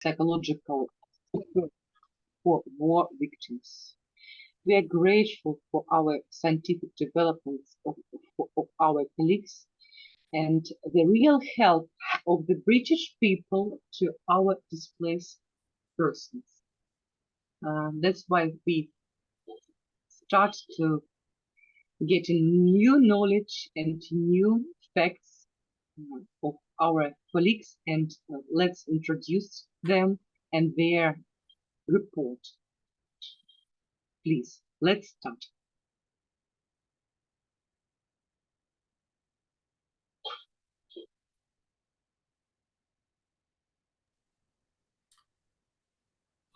psychological support for war victims. We are grateful for our scientific developments of our colleagues and the real help of the British people to our displaced persons. That's why we start to get new knowledge and new facts of our colleagues, and let's introduce them and their report. Please, let's start.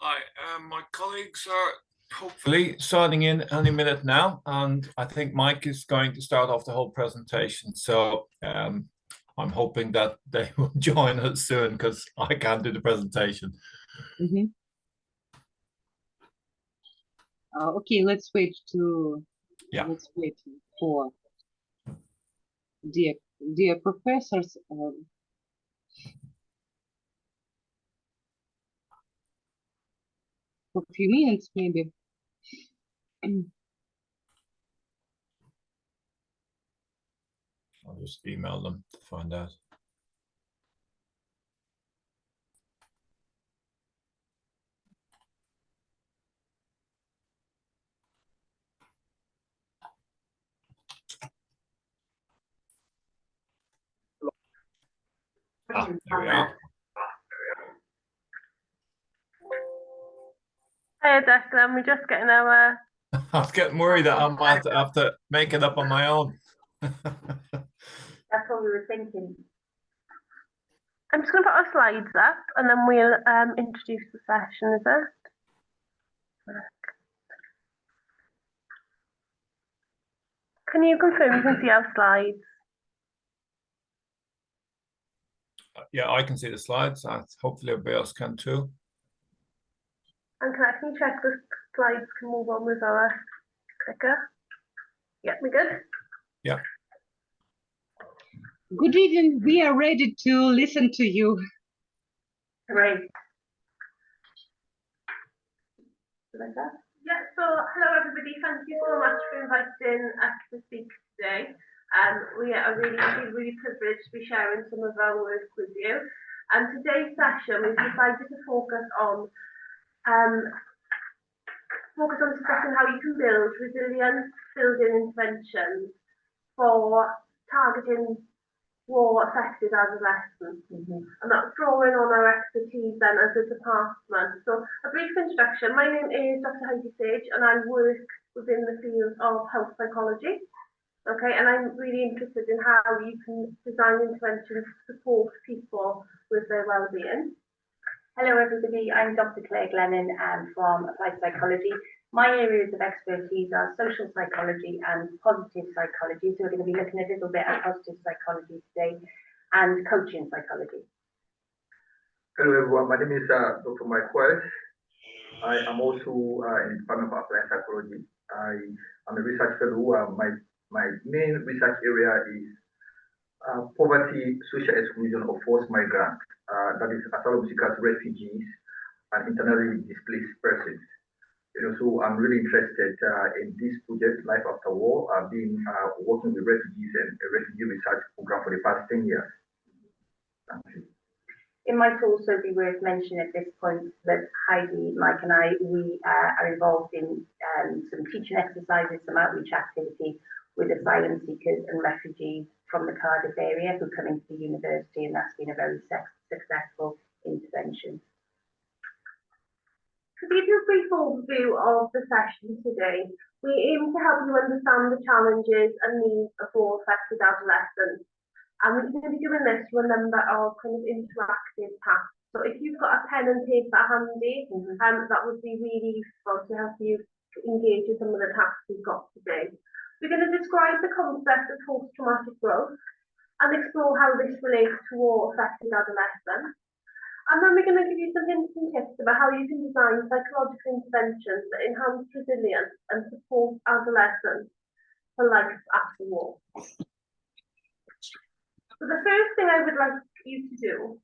Hi, my colleagues are hopefully starting in any minute now, and I think Mike is going to start off the whole presentation. So I'm hoping that they will join us soon because I can't do the presentation. Okay, let's wait for dear professors. For a few minutes, maybe. I'll just email them to find out. There we are. Hi, Declan. We're just getting our... I was getting worried that I might have to make it up on my own. That's what we were thinking. I'm just going to put our slides up and then we'll introduce the session, is it? Can you confirm you can see our slides? Yeah, I can see the slides. Hopefully everybody else can too. And can you check the slides can move on with our clicker? Yeah, we good? Yeah. Good evening. We are ready to listen to you. Great. Yeah, so hello everybody. Thank you so much for inviting us to speak today. We are really privileged to be sharing some of our work with you. And today's session we've decided to focus on discussing how you can build resilient building interventions for targeting war-affected adolescents. And that's drawing on our expertise then as a department. So a brief introduction. My name is Dr. Heidi Sage and I work within the field of health psychology. Okay, and I'm really interested in how you can design interventions to support people with their well-being. Hello everybody, I'm Dr. Clare Glennan from Applied Psychology. My areas of expertise are social psychology and positive psychology, so we're going to be looking a little bit at positive psychology today and coaching psychology. Hello everyone, my name is Dr. Mike Wells. I am also in the Department of Applied Psychology. I am a research fellow. My main research area is poverty, social exclusion of forced migrants, that is asylum seekers, refugees, and internally displaced persons. So I'm really interested in this project, Life After War. I've been working with refugees and a refugee research program for the past 10 years. Thank you. It might also be worth mentioning at this point that Heidi, Mike, and I, we are involved in some teaching exercises, some outreach activity with asylum seekers and refugees from the Cardiff area who come into the university, and that's been a very successful intervention. To give you a brief overview of the session today, we aim to help you understand the challenges and needs of war-affected adolescents. And we're going to be doing this through a number of kind of interactive tasks. So if you've got a pen and paper handy, that would be really useful to help you engage with some of the tasks we've got today. We're going to describe the concept of post-traumatic growth and explore how this relates to war-affected adolescents. And then we're going to give you some hints and tips about how you can design psychological interventions that enhance resilience and support adolescents for life after war. So the first thing I would like you to do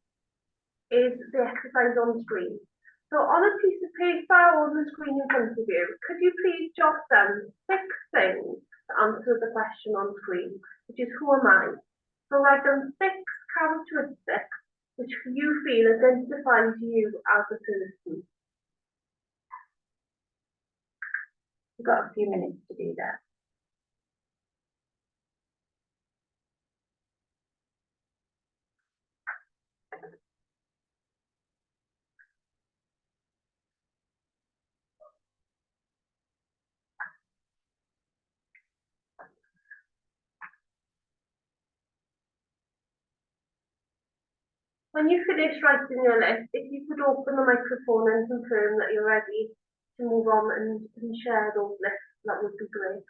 is the exercise on screen. So on a piece of paper or on the screen in front of you, could you please jot down 6 things to answer the question on screen, which is who am I? So write down 6 characteristics which you feel identifies you as a person. We've got a few minutes to do that. When you finish writing your list, if you could open the microphone and confirm that you're ready to move on and share those lists, that would be great.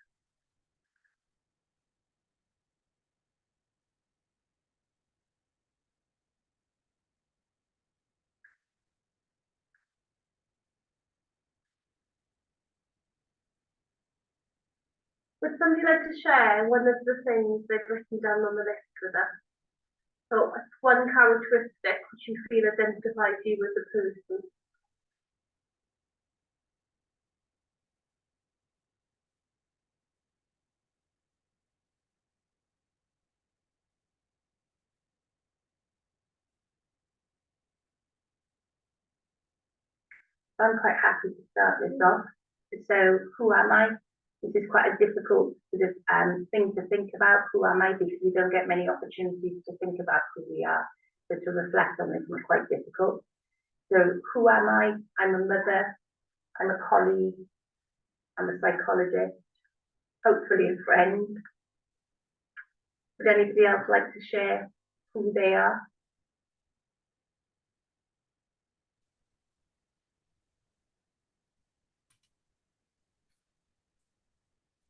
Would somebody like to share one of the things they've written down on the list with us? So one characteristic which you feel identifies you as a person. I'm quite happy to start this off. So, who am I? This is quite a difficult sort of thing to think about. Who am I? Because we don't get many opportunities to think about who we are. So to reflect on this was quite difficult. So, who am I? I'm a mother. I'm a colleague. I'm a psychologist. Hopefully a friend. Would anybody else like to share who they are?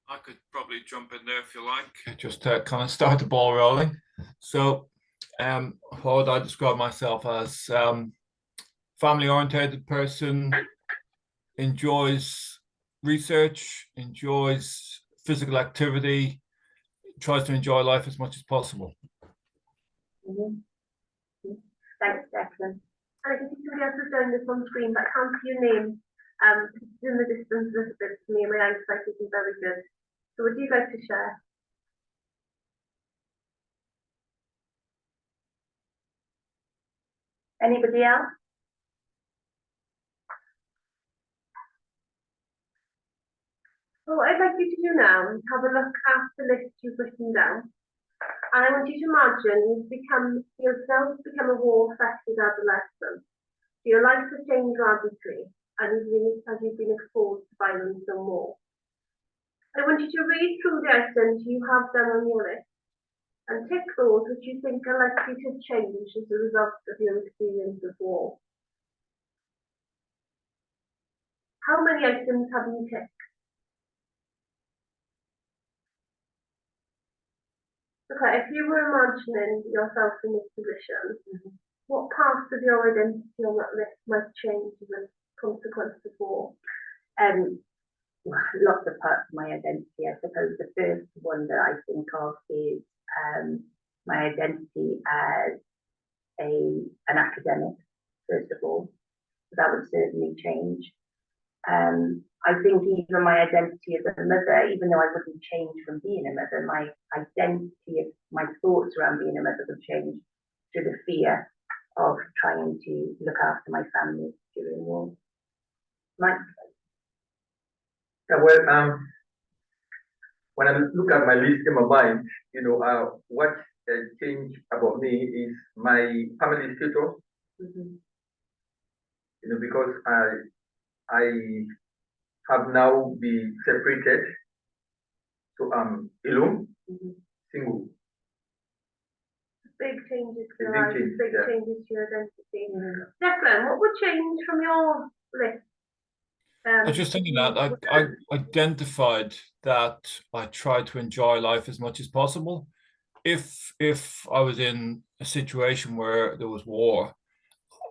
I could probably jump in there if you like, just to kind of start the ball rolling. So what would I describe myself as? Family-oriented person, enjoys research, enjoys physical activity, tries to enjoy life as much as possible. Thanks, Declan. And I can see somebody else has done this on screen, but I can't see your name. It's in the distance a little bit to me, and my eyesight isn't very good. So would you like to share? Anybody else? So what I'd like you to do now is have a look at the list you've written down. And I want you to imagine yourself become a war-affected adolescent. So your life has changed radically, and as you've been exposed to violence and war. I want you to read through the items you have done on your list and tick those which you think are likely to change as a result of your experience of war. How many items have you ticked? Okay, if you were imagining yourself in this position, what parts of your identity on that list might change as a consequence of war? Lots of parts of my identity. I suppose the first one that I think of is my identity as an academic, first of all. So that would certainly change. I think even my identity as a mother, even though I wouldn't change from being a mother, my identity, my thoughts around being a mother would change through the fear of trying to look after my family during war. Mike? Yeah, well, when I look at my list in my mind, you know, what changed about me is my family status. You know, because I have now been separated, so I'm alone, single. Big changes to A your big life, change, big yeah. changes to your identity. Declan, what would change from your list? I was just thinking that I identified that I tried to enjoy life as much as possible. If I was in a situation where there was war,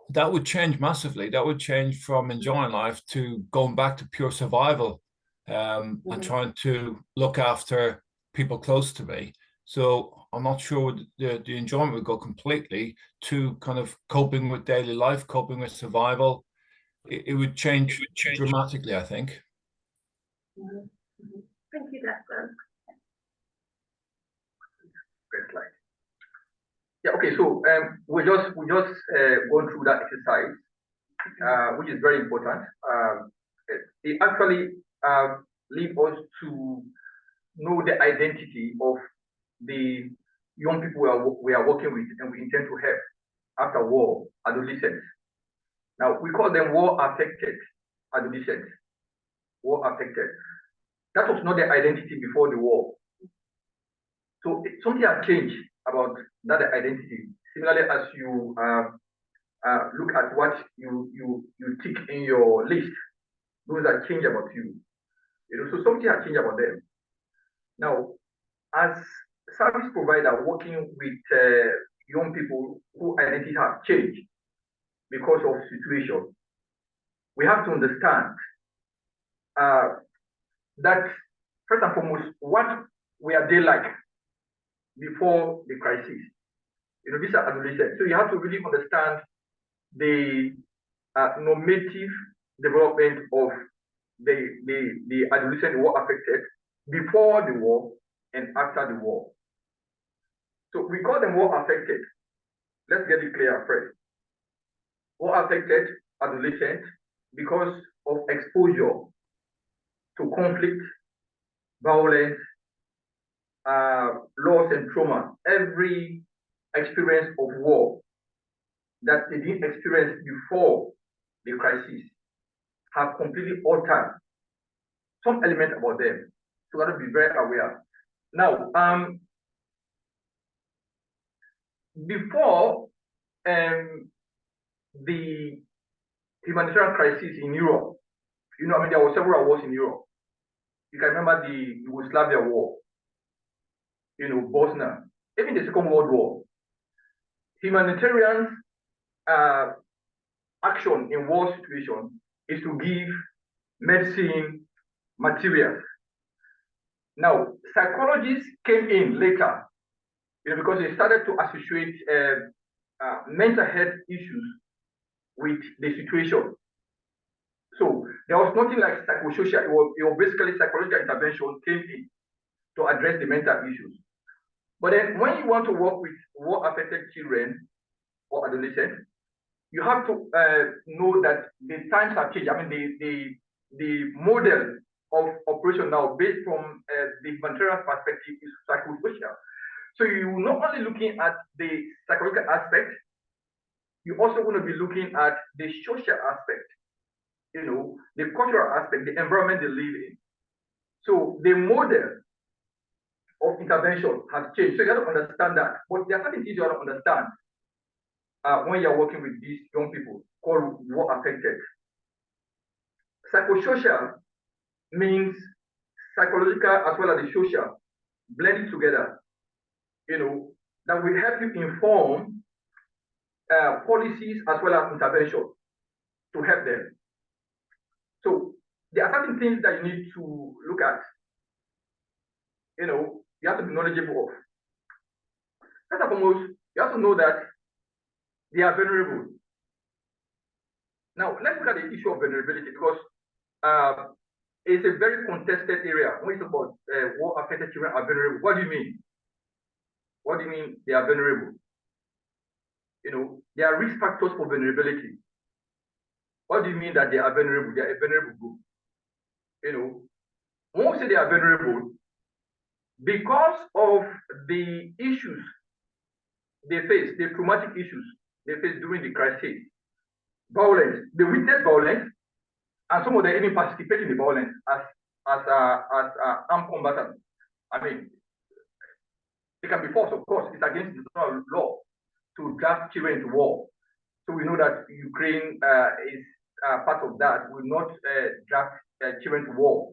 that would change massively. That would change from enjoying life to going back to pure survival, and trying to look after people close to me. So I'm not sure the enjoyment would go completely to kind of coping with daily life, coping with survival. It would change dramatically, I think. Thank you, Declan. Great slide. Yeah, okay, so we just gone through that exercise, which is very important. It actually leads us to know the identity of the young people we are working with and we intend to help after war adolescents. Now, we call them war-affected adolescents. War-affected. That was not their identity before the war. So something has changed about that identity. Similarly, as you look at what you tick in your list, those are changed about you. You know, so something has changed about them. Now, as service provider working with young people who identity have changed because of situation, we have to understand that first and foremost, what were they like before the crisis? You know, these are adolescents. So you have to really understand the normative development of the adolescent who were affected before the war and after the war. So we call them war affected. Let's get it clear first. War affected adolescents because of exposure to conflict, violence, loss and trauma. Every experience of war that they didn't experience before the crisis have completely altered some element about them. So we have to be very aware. Now, before the humanitarian crisis in Europe, you know, I mean, there were several wars in Europe. You can remember the Yugoslavia war, you know, Bosnia, even the Second World War. Humanitarian action in war situations is to give medicine, materials. Now, psychologists came in later, you know, because they started to associate mental health issues with the situation. So there was nothing like psychosocial. It was basically psychological intervention came in to address the mental issues. But then when you want to work with war-affected children or adolescents, you have to know that the times have changed. I mean, the model of operation now, based from the humanitarian perspective, is psychosocial. So you're not only looking at the psychological aspect, you also want to be looking at the social aspect, you know, the cultural aspect, the environment they live in. So the model of intervention has changed. So you have to understand that. But there are certain things you have to understand when you're working with these young people called war affected. Psychosocial means psychological as well as the social blended together, you know, that will help you inform policies as well as intervention to help them. So there are certain things that you need to look at, you know, you have to be knowledgeable of. First and foremost, you have to know that they are vulnerable. Now, let's look at the issue of vulnerability because it's a very contested area. When you talk about war-affected children are vulnerable, what do you mean? What do you mean they are vulnerable? You know, there are risk factors for vulnerability. What do you mean that they are vulnerable? They are a vulnerable group. You know, when we say they are vulnerable, because of the issues they face, the traumatic issues they face during the crisis, violence, they witness violence, and some of them even participate in the violence as armed combatants. I mean, it can be forced, of course. It's against international law to draft children into war. So we know that Ukraine is part of that. Will not draft children to war,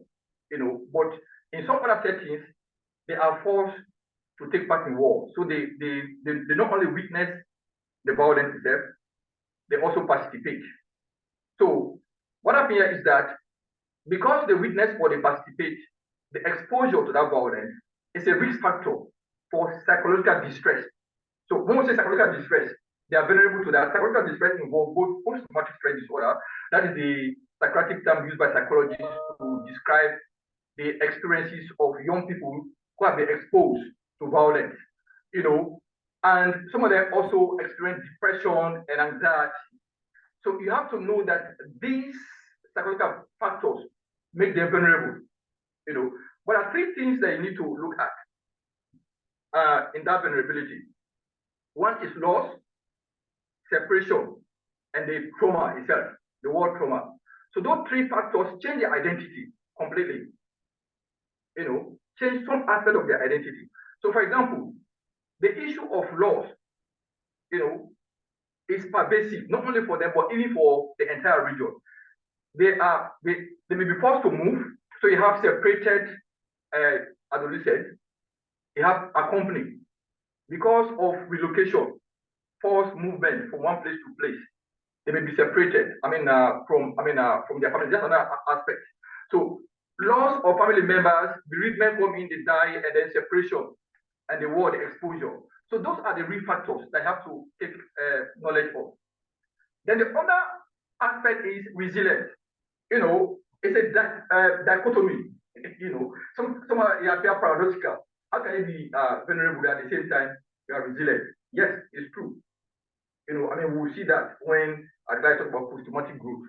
you know. But in some other settings, they are forced to take part in war. So they not only witness the violence itself, they also participate. So what happens here is that because they witness or they participate, the exposure to that violence is a risk factor for psychological distress. So when we say psychological distress, they are vulnerable to that. Psychological distress involves both post-traumatic stress disorder, that is the psychiatric term used by psychologists to describe the experiences of young people who have been exposed to violence, and some of them also experience depression and anxiety. So you have to know that these psychological factors make them vulnerable, But there are three things that you need to look at in that vulnerability. One is loss, separation, and the trauma itself, the word trauma. So those three factors change their identity completely, change some aspect of their identity. So for example, the issue of loss, is pervasive, not only for them, but even for the entire region. They may be forced to move, so you have separated adolescents, you have accompanied because of relocation, forced movement from one place to place. They may be separated. From their family. That's another aspect. So loss of family members, bereavement come in, they die, and then separation, and the word exposure. So those are the real factors that you have to take knowledge of. Then the other aspect is resilience. It's a dichotomy. Some are paradoxical. How can you be vulnerable at the same time you are resilient? Yes, it's true. We'll see that when I talk about post-traumatic growth.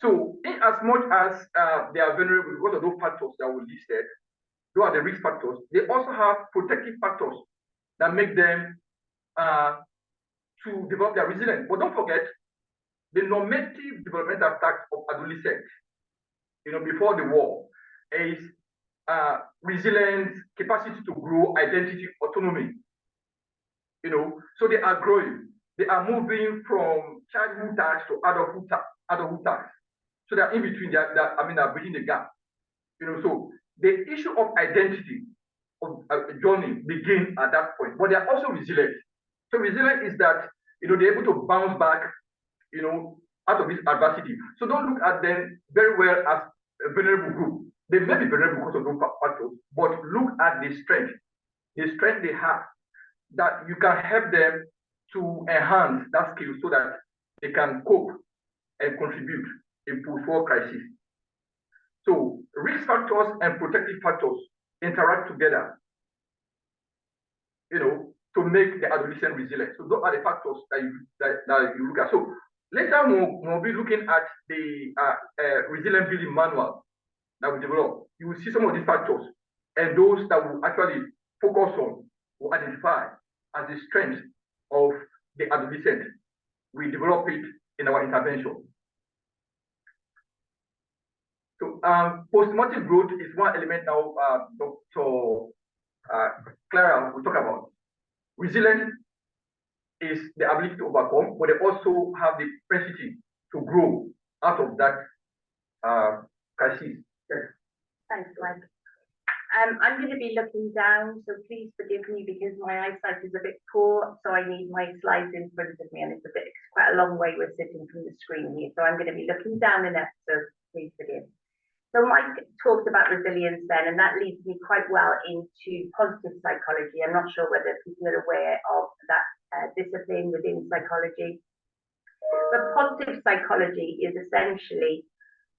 So, in as much as they are vulnerable because of those factors that we listed, those are the risk factors. They also have protective factors that make them to develop their resilience. But don't forget the normative developmental facts of adolescents, before the war, is resilience, capacity to grow, identity, autonomy. So they are growing. They are moving from childhood tasks to adulthood tasks. So they're in between. They're bridging the gap. So the issue of identity of journey begins at that point. But they are also resilient. So resilient is that they're able to bounce back, out of this adversity. So don't look at them very well as a vulnerable group. They may be vulnerable because of those factors, but look at the strength they have, that you can help them to enhance that skill so that they can cope and contribute in post-war crisis. So risk factors and protective factors interact together, to make the adolescent resilient. So those are the factors that you look at. So later we'll be looking at the resilient building manual that we develop. You will see some of these factors, and those that will actually focus on or identify as the strength of the adolescent. We develop it in our intervention. So post-traumatic growth is one element now Dr. Clare will talk about. Resilience is the ability to overcome, but they also have the capacity to grow out of that crisis. Yes. Thanks, Mike. I'm going to be looking down, so please forgive me because my eyesight is a bit poor, so I need my slides in front of me, and it's quite a long way we're sitting from the screen here, so I'm going to be looking down in it, so please forgive. So Mike talked about resilience then, and that leads me quite well into positive psychology. I'm not sure whether people are aware of that discipline within psychology. But positive psychology is essentially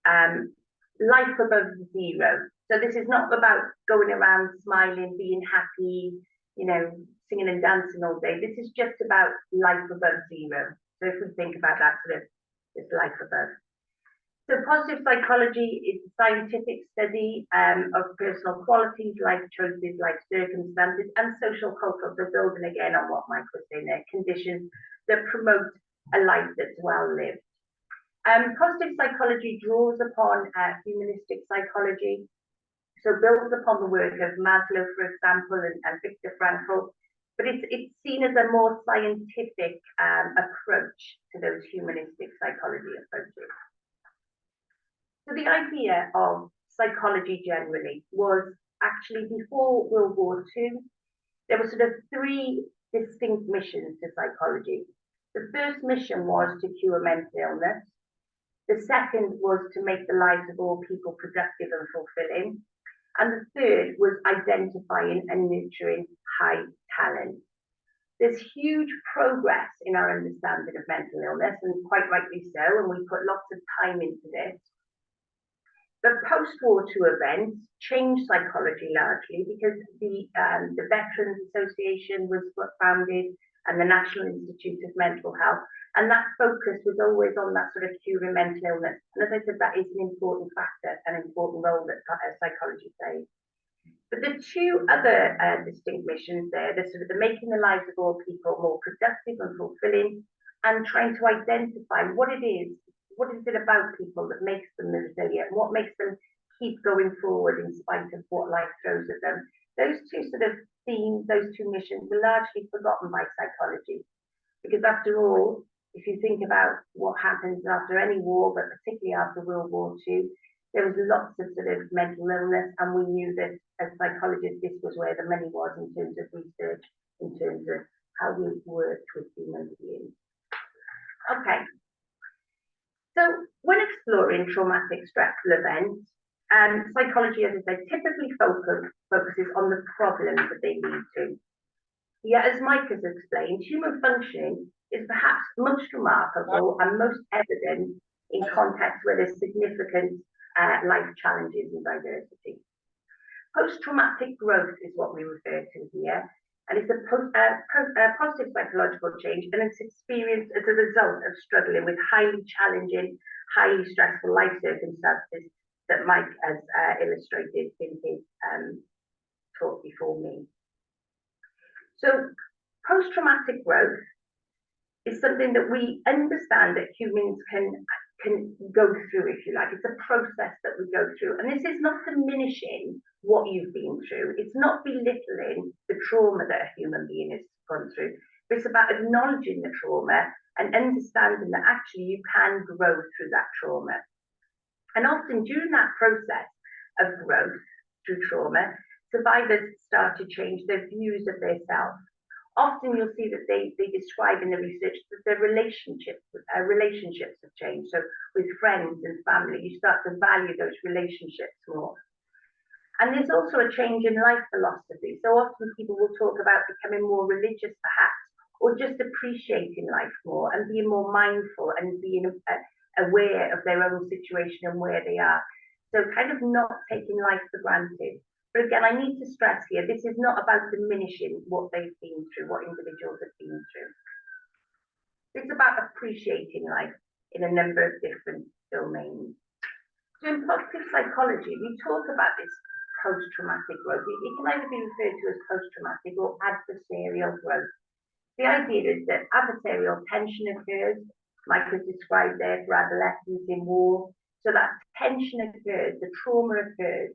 life above zero. So this is not about going around smiling, being happy, singing and dancing all day. This is just about life above zero. So if we think about that sort of this life above. So positive psychology is a scientific study of personal qualities, life choices, life circumstances, and social cultural. So building again on what Mike was saying there, conditions that promote a life that's well lived. Positive psychology draws upon humanistic psychology, so builds upon the work of Maslow, for example, and Viktor Frankl, but it's seen as a more scientific approach to those humanistic psychology approaches. So the idea of psychology generally was actually before World War II, there were sort of three distinct missions to psychology. The first mission was to cure mental illness. The second was to make the lives of all people productive and fulfilling. And the third was identifying and nurturing high talent. There's huge progress in our understanding of mental illness, and quite rightly so, and we put lots of time into this. The post-war II events changed psychology largely because the Veterans Association was founded and the National Institute of Mental Health, and that focus was always on that sort of curing mental illness. And as I said, that is an important factor, an important role that psychology plays. But the two other distinct missions there, the sort of the making the lives of all people more productive and fulfilling, and trying to identify what it is about people that makes them resilient, what makes them keep going forward in spite of what life throws at them. Those two sort of themes, those two missions were largely forgotten by psychology. Because after all, if you think about what happens after any war, but particularly after World War II, there was lots of sort of mental illness, and we knew that as psychologists, this was where the money was in terms of research, in terms of how we worked with human beings. Okay. So when exploring traumatic stressful events, psychology, as I said, typically focuses on the problems that they lead to. Yet, as Mike has explained, human functioning is perhaps most remarkable and most evident in contexts where there's significant life challenges and diversity. Post-traumatic growth is what we refer to here, and it's a positive psychological change, and it's experienced as a result of struggling with highly challenging, highly stressful life circumstances that Mike has illustrated in his talk before me. So post-traumatic growth is something that we understand that humans can go through, if you like. It's a process that we go through. And this is not diminishing what you've been through. It's not belittling the trauma that a human being has gone through. But it's about acknowledging the trauma and understanding that actually you can grow through that trauma. And often during that process of growth through trauma, survivors start to change their views of their self. Often you'll see that they describe in the research that their relationships have changed. So with friends and family, you start to value those relationships more. And there's also a change in life philosophy. So often people will talk about becoming more religious perhaps, or just appreciating life more and being more mindful and being aware of their own situation and where they are. So kind of not taking life for granted. But again, I need to stress here, this is not about diminishing what they've been through, what individuals have been through. It's about appreciating life in a number of different domains. So in positive psychology, we talk about this post-traumatic growth. It can either be referred to as post-traumatic or adversarial growth. The idea is that adversarial tension occurs, like was described there for adolescents in war. So that tension occurs, the trauma occurs,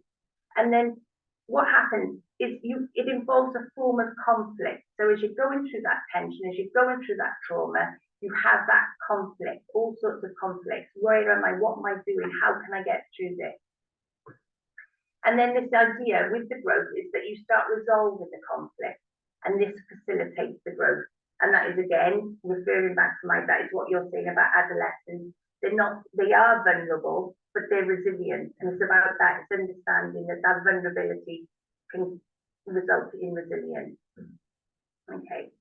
and then what happens is it involves a form of conflict. So as you're going through that tension, as you're going through that trauma, you have that conflict, all sorts of conflicts. Where am I? What am I doing? How can I get through this? And then this idea with the growth is that you start resolving the conflict, and this facilitates the growth. And that is, again, referring back to Mike, that is what you're saying about adolescents. They are vulnerable, but they're resilient. And it's about that, it's understanding that that vulnerability can result in resilience. Okay.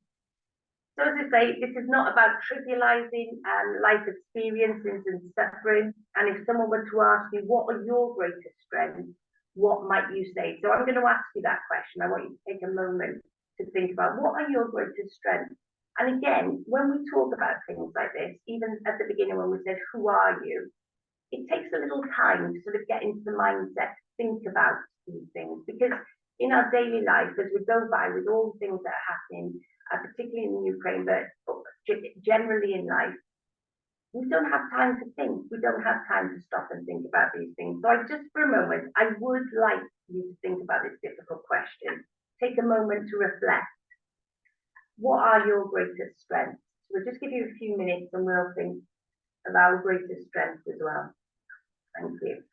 So as I say, this is not about trivializing life experiences and suffering. And if someone were to ask you, what are your greatest strengths? What might you say? So I'm going to ask you that question. I want you to take a moment to think about what are your greatest strengths? And again, when we talk about things like this, even at the beginning when we said, who are you? It takes a little time to sort of get into the mindset, think about these things. Because in our daily life, as we go by with all the things that are happening, particularly in Ukraine, but generally in life, we don't have time to think. We don't have time to stop and think about these things. So just for a moment, I would like you to think about this difficult question. Take a moment to reflect. What are your greatest strengths? So we'll just give you a few minutes and we'll think of our greatest strengths as well. Thank you.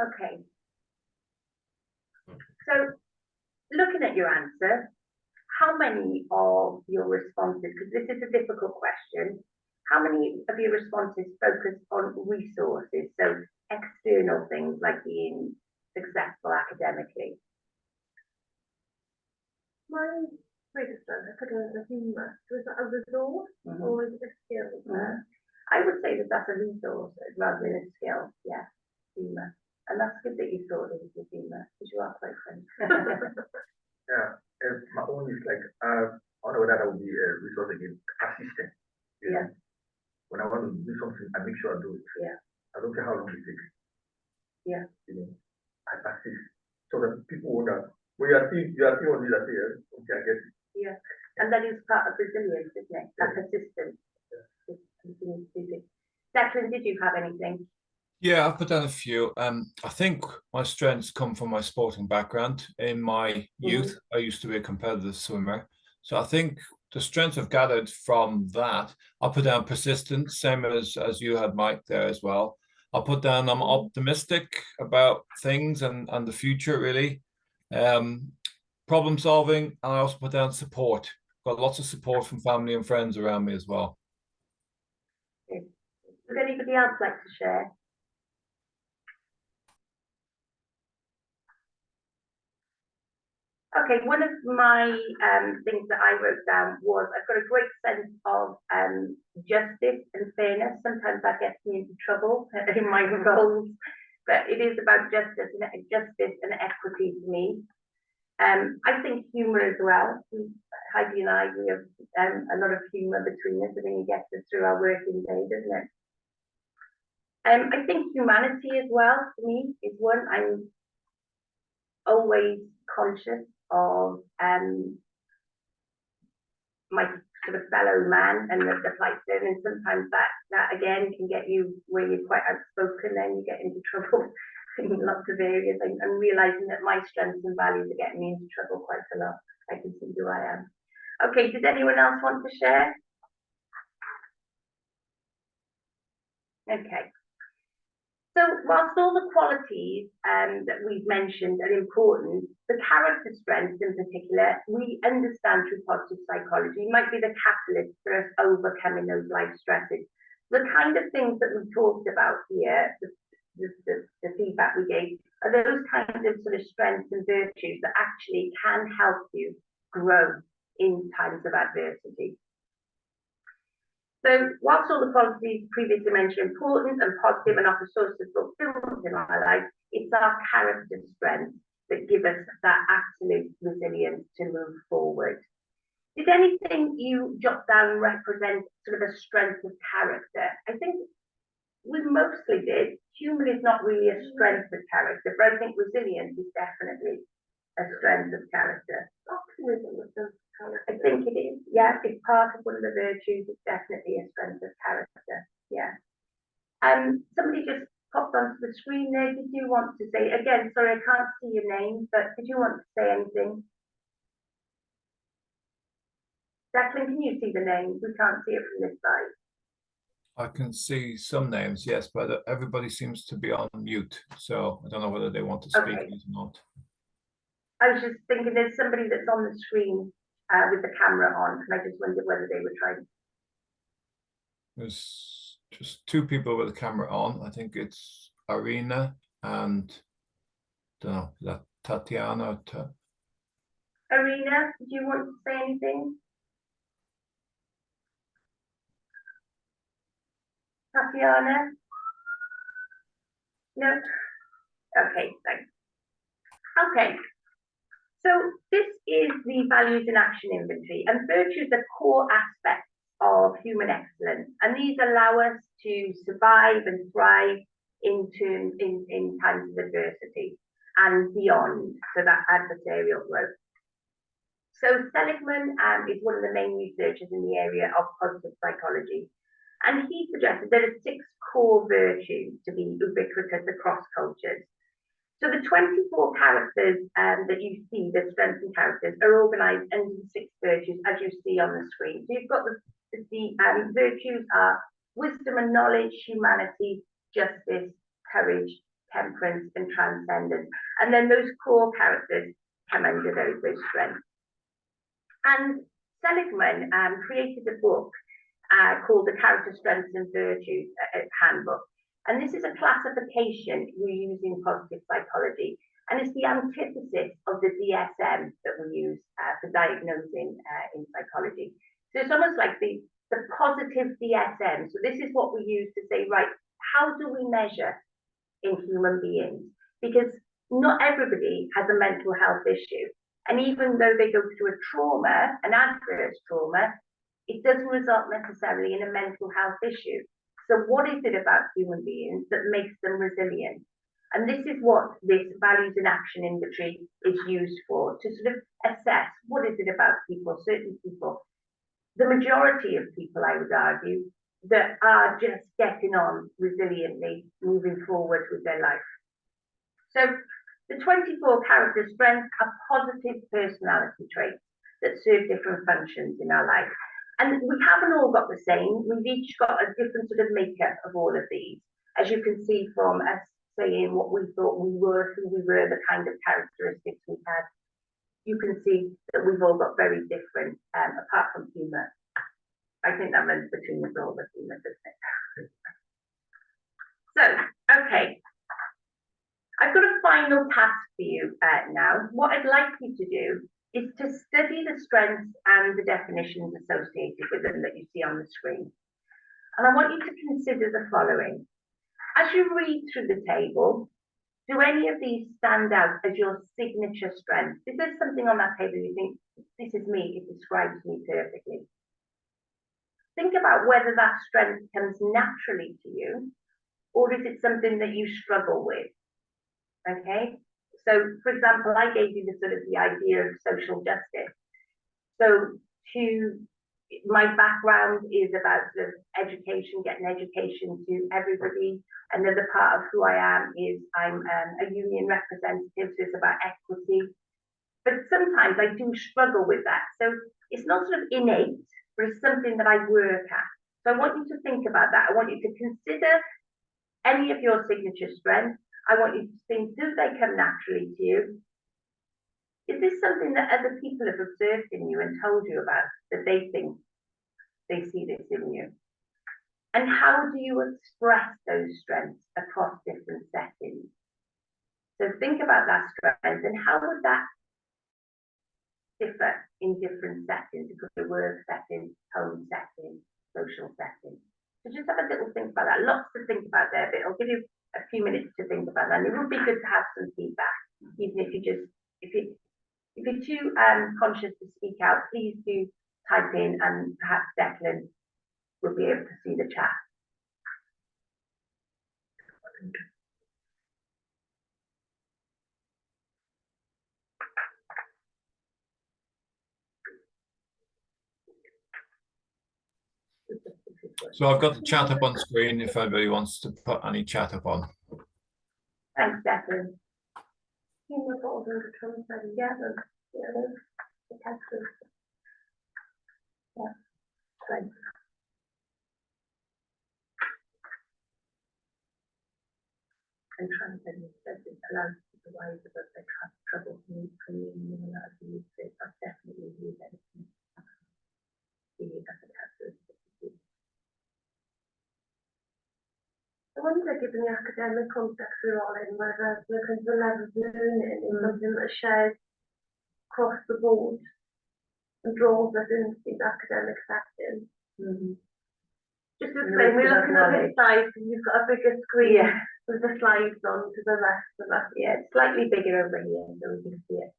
Okay. So, looking at your answer, how many of your responses, because this is a difficult question, how many of your responses focus on resources, so external things like being successful academically? My greatest strength, I could have a humour. Was that a resource or is it a skill? I would say that that's a resource rather than a skill, yeah, humour. And that's good that you thought it was a humour, because you are quite funny. Yeah, my own is like, I don't know that I would be a resource again, assistant. You know? Yeah. When I want to do something, I make sure I do it. Yeah. I don't care how long it takes. Yeah. You know, I assist. So that people wonder, well, you are still on this, I say, okay, I get it. Yeah. And that is part of resilience, isn't it? That persistence. Declan, did you have anything? Yeah, I've put down a few. I think my strengths come from my sporting background. In my youth, I used to be a competitive swimmer. So I think the strengths I've gathered from that, I'll put down persistence, same as you had, Mike, there as well. I'll put down I'm optimistic about things and the future, really. Problem solving, and I also put down support. Got lots of support from family and friends around me as well. Would anybody else like to share? Okay, one of my things that I wrote down was I've got a great sense of justice and fairness. Sometimes that gets me into trouble in my roles, but it is about justice and equity to me. I think humour as well. Heidi and I, we have a lot of humour between us. I think it gets us through our working day, doesn't it? I think humanity as well, for me, is one. I'm always conscious of my sort of fellow man and the plight there, and sometimes that again can get you where you're quite outspoken, then you get into trouble in lots of areas. I'm realising that my strengths and values are getting me into trouble quite a lot. I can see who I am. Okay, does anyone else want to share? Okay. So whilst all the qualities that we've mentioned are important, the character strengths in particular, we understand through positive psychology, might be the catalyst for us overcoming those life stresses. The kind of things that we talked about here, the feedback we gave, are those kinds of sort of strengths and virtues that actually can help you grow in times of adversity. So whilst all the qualities previously mentioned are important and positive and offer sources of fulfillment in our life, it's our character strengths that give us that absolute resilience to move forward. Did anything you jot down represent sort of a strength of character? I think we mostly did. Humour is not really a strength of character, but I think resilience is definitely a strength of character. Optimism is a I think it is, yeah, it's part of one of the virtues. It's definitely a strength of character, yeah. Somebody just popped onto the screen there. Did you want to say, again, sorry, I can't see your name, but did you want to say anything? Declan, can you see the names? We can't see it from this side. I can see some names, yes, but everybody seems to be on mute, so I don't know whether they want to speak or not. I was just thinking there's somebody that's on the screen with the camera on, and I just wondered whether they were trying. There's just two people with the camera on. I think it's Arena and don't know, Tatiana. Arena, do you want to say anything? Tatiana? No? Okay, thanks. Okay. So this is the values in action inventory, and virtues are core aspects of human excellence, and these allow us to survive and thrive in times of adversity and beyond, so that adversarial growth. So Seligman is one of the main researchers in the area of positive psychology, and he suggested there are 6 core virtues to be ubiquitous across cultures. So the 24 characters that you see, the strengths and characters, are organised into 6 virtues, as you see on the screen. So you've got the virtues are wisdom and knowledge, humanity, justice, courage, temperance, and transcendence. And then those core characters come under those strengths. And Seligman created a book called the Character Strengths and Virtues Handbook. And this is a classification we use in positive psychology. And it's the antithesis of the DSM that we use for diagnosing in psychology. So it's almost like the positive DSM. So this is what we use to say, right, how do we measure in human beings? Because not everybody has a mental health issue. And even though they go through a trauma, an adverse trauma, it doesn't result necessarily in a mental health issue. So what is it about human beings that makes them resilient? And this is what this values in action inventory is used for, to sort of assess what is it about people, certain people. The majority of people, I would argue, that are just getting on resiliently, moving forward with their life. So the 24 character strengths are positive personality traits that serve different functions in our life. And we haven't all got the same. We've each got a different sort of makeup of all of these. As you can see from us saying what we thought we were, who we were, the kind of characteristics we had, you can see that we've all got very different, apart from humour. I think that runs between us all, the humour, doesn't it? So, okay. I've got a final task for you now. What I'd like you to do is to study the strengths and the definitions associated with them that you see on the screen. And I want you to consider the following. As you read through the table, do any of these stand out as your signature strength? Is there something on that table you think, this is me, it describes me perfectly? Think about whether that strength comes naturally to you, or is it something that you struggle with? Okay, so for example, I gave you the sort of the idea of social justice. So my background is about sort of education, getting education to everybody. Another part of who I am is I'm a union representative, so it's about equity. But sometimes I do struggle with that. So it's not sort of innate, but it's something that I work at. So I want you to think about that. I want you to consider any of your signature strengths. I want you to think, do they come naturally to you? Is this something that other people have observed in you and told you about, that they think they see this in you? And how do you express those strengths across different settings? So think about that strength and how would that differ in different settings? It could be work setting, home setting, social setting. So just have a little think about that. Lots to think about there, but I'll give you a few minutes to think about that. And it would be good to have some feedback, even if you just, if you're too conscious to speak out, please do type in and perhaps Declan will be able to see the chat. So I've got the chat up on screen if anybody wants to put any chat up on. Thanks, Declan. Great. And transcendence allows you to rise above their trouble from communion and allows you to say, I've definitely used anything. That's a characteristic. I wonder, given the academic context we're all in, whether because the level of learning is something that shares across the board and draws us into these academic settings. Just to explain, we're looking at this slide and you've got a bigger screen with the slides on to the rest of us. Yeah, it's slightly bigger over here so we can see it.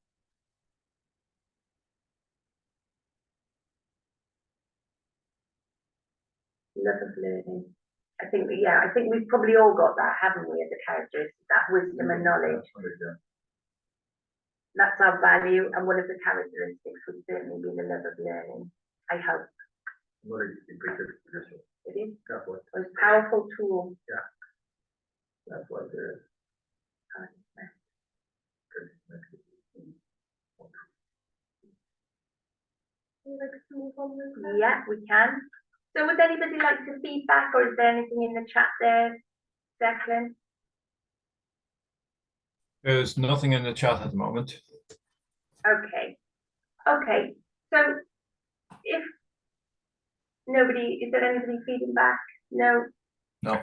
Love of learning. I think we've probably all got that, haven't we, as a characteristic, that wisdom and knowledge. That's our value, and one of the characteristics would certainly be the love of learning, I hope. Knowledge is the greatest possession. It is. That's what. Most powerful tool. Yeah. That's what the. Yeah, we can. So would anybody like to feedback, or is there anything in the chat there, Declan? There's nothing in the chat at the moment. Okay. Okay. So if nobody, is there anybody feeding back? No? No.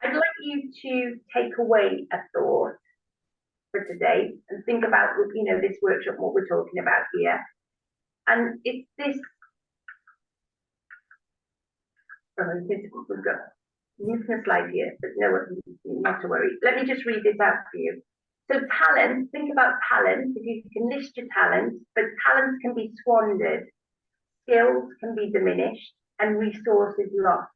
I'd like you to take away a thought for today and think about, you know, this workshop, what we're talking about here. And it's this, we've got missing a slide here, but no, not to worry. Let me just read this out for you. So talent, think about talent, if you can list your talents, but talents can be squandered, skills can be diminished, and resources lost.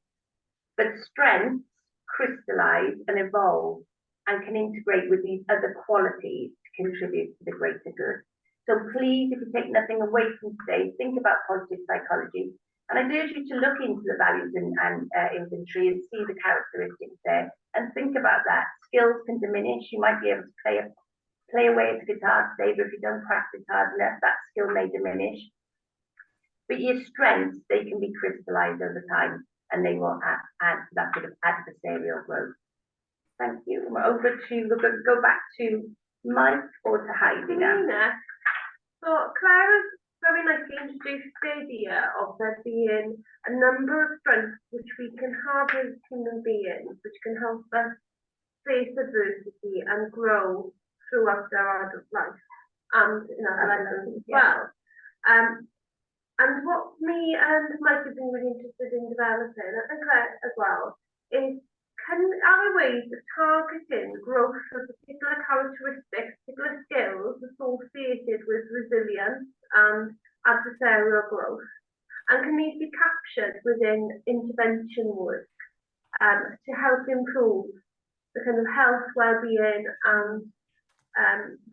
But strengths crystallize and evolve and can integrate with these other qualities to contribute to the greater good. So please, if you take nothing away from today, think about positive psychology. And I urge you to look into the values and inventory and see the characteristics there and think about that. Skills can diminish. You might be able to play away at the guitar today, but if you don't practice hard enough, that skill may diminish. But your strengths, they can be crystallized over time and they will add to that sort of adversarial growth. Thank you. We're over to, we're going to go back to Mike or to Heidi now. So Clara's very nicely introduced the idea of there being a number of strengths which we can have as human beings, which can help us face adversity and grow throughout our adult life and in our lives as well. And what me and Mike have been really interested in developing, and Claire as well, is are ways of targeting growth of particular characteristics, particular skills associated with resilience and adversarial growth, and can these be captured within intervention work to help improve the kind of health, well-being and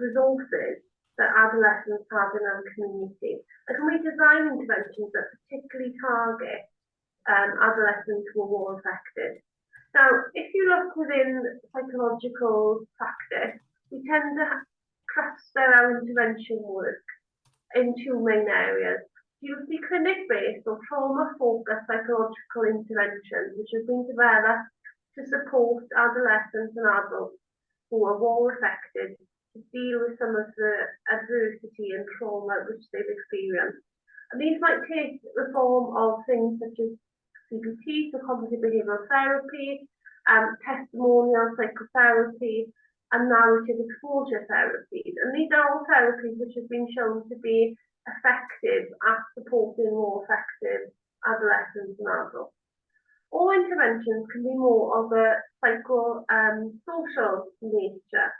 resources that adolescents have in our community? And can we design interventions that particularly target adolescents who are war affected? Now, if you look within psychological practice, we tend to cluster our intervention work in two main areas. You'll see clinic-based or trauma-focused psychological interventions, which have been developed to support adolescents and adults who are war affected to deal with some of the adversity and trauma which they've experienced. And these might take the form of things such as CBT, so cognitive behavioural therapy, testimonial psychotherapy, and narrative exposure therapies. And these are all therapies which have been shown to be effective at supporting more effective adolescents and adults. All interventions can be more of a psycho-social nature.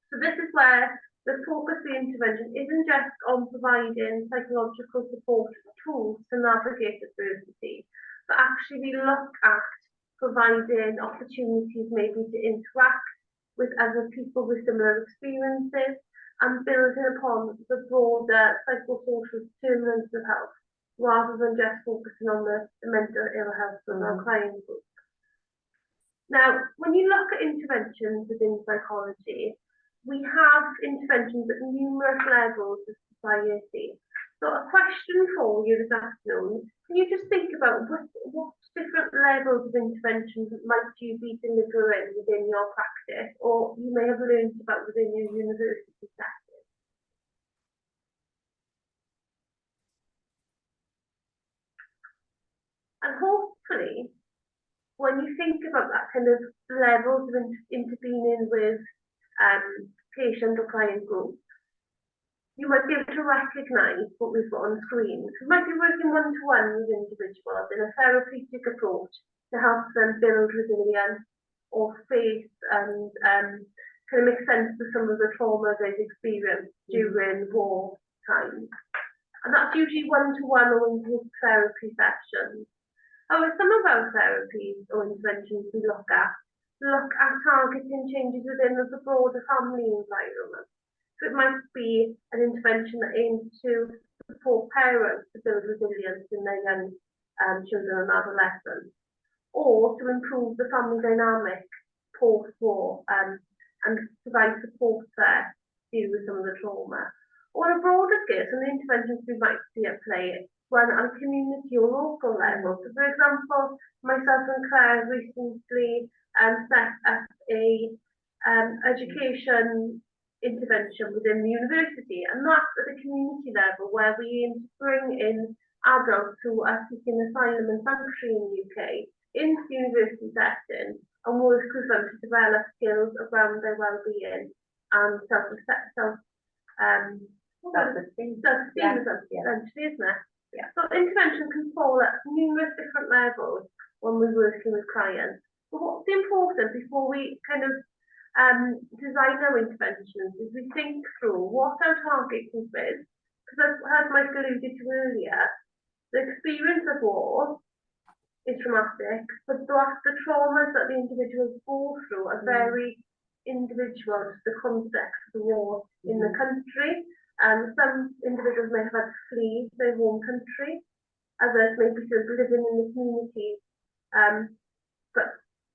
So this is where the focus of the intervention isn't just on providing psychological support tools to navigate adversity, but actually we look at providing opportunities maybe to interact with other people with similar experiences and building upon the broader psychosocial determinants of health, rather than just focusing on the mental ill health of our client group. Now, when you look at interventions within psychology, we have interventions at numerous levels of society. So a question for you this afternoon, can you just think about what different levels of interventions might you be delivering within your practice, or you may have learned about within your university setting? And hopefully, when you think about that kind of levels of intervening with patient or client groups, you might be able to recognise what we've got on screen. We might be working one-to-one with individuals in a therapeutic approach to help them build resilience or face and kind of make sense of some of the trauma they've experienced during war times. And that's usually one-to-one or in group therapy sessions. However, some of our therapies or interventions we look at targeting changes within the broader family environment. So it might be an intervention that aims to support parents to build resilience in their young children and adolescents, or to improve the family dynamic post-war and provide support there to deal with some of the trauma. Or on a broader scale, some of the interventions we might see at play run on a community or local level. So, for example, myself and Claire recently set up a education intervention within the university, and that's at the community level where we aim to bring in adults who are seeking asylum and sanctuary in the UK into the university setting and work with them to develop skills around their well-being and self-esteem, essentially, isn't it? Yeah. So intervention can fall at numerous different levels when we're working with clients. But what's important before we kind of design our interventions is we think through what our target group is, because as Mike alluded to earlier, the experience of war is traumatic, but the traumas that the individuals go through are very individual to the context of the war in the country. Some individuals may have had to flee their home country, others may be still living in the community, but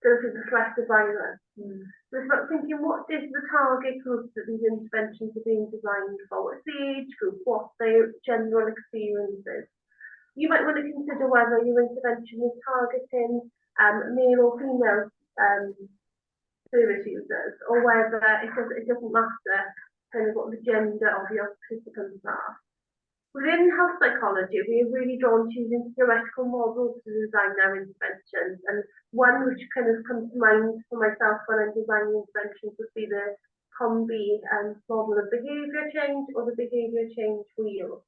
still feel the threat of violence. So it's about thinking, what is the target group that these interventions are being designed for? What's the age group? What's their general experiences? You might want to consider whether your intervention is targeting male or female service users, or whether it doesn't matter kind of what the gender of your participants are. Within health psychology, we are really drawn to using theoretical models to design our interventions, and one which kind of comes to mind for myself when I'm designing interventions would be the COMBI model of behaviour change, or the behaviour change wheel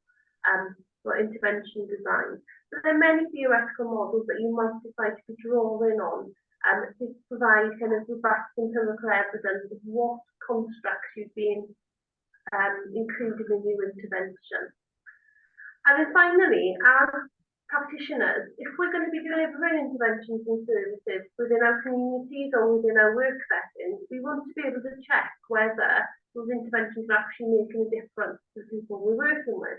for intervention design. So there are many theoretical models that you might decide to be drawing on to provide kind of robust empirical evidence of what constructs you've been included in your intervention. And then finally, as practitioners, if we're going to be delivering interventions and services within our communities or within our work settings, we want to be able to check whether those interventions are actually making a difference to the people we're working with.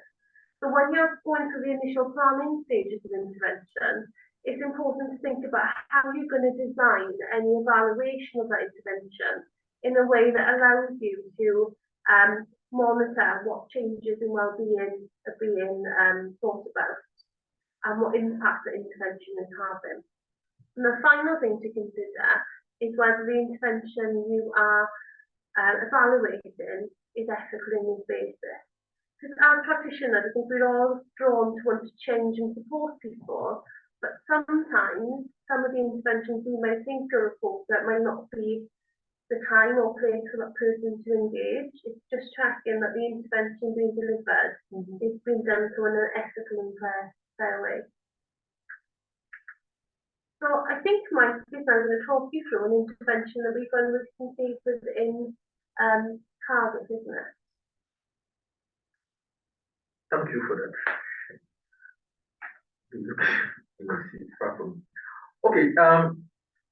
So when you're going through the initial planning stages of intervention, it's important to think about how you're going to design any evaluation of that intervention in a way that allows you to monitor what changes in well-being are being thought about and what impact the intervention is having. And the final thing to consider is whether the intervention you are evaluating is ethical in its basis. Because as practitioners, I think we're all drawn to want to change and support people, but sometimes some of the interventions we may think are appropriate might not be the time or place for that person to engage. It's just checking that the intervention being delivered is being done so in an ethical and fair way. So I think Mike is now going to talk you through an intervention that we've done recently within Cardiff, isn't it? Thank you for that. Okay,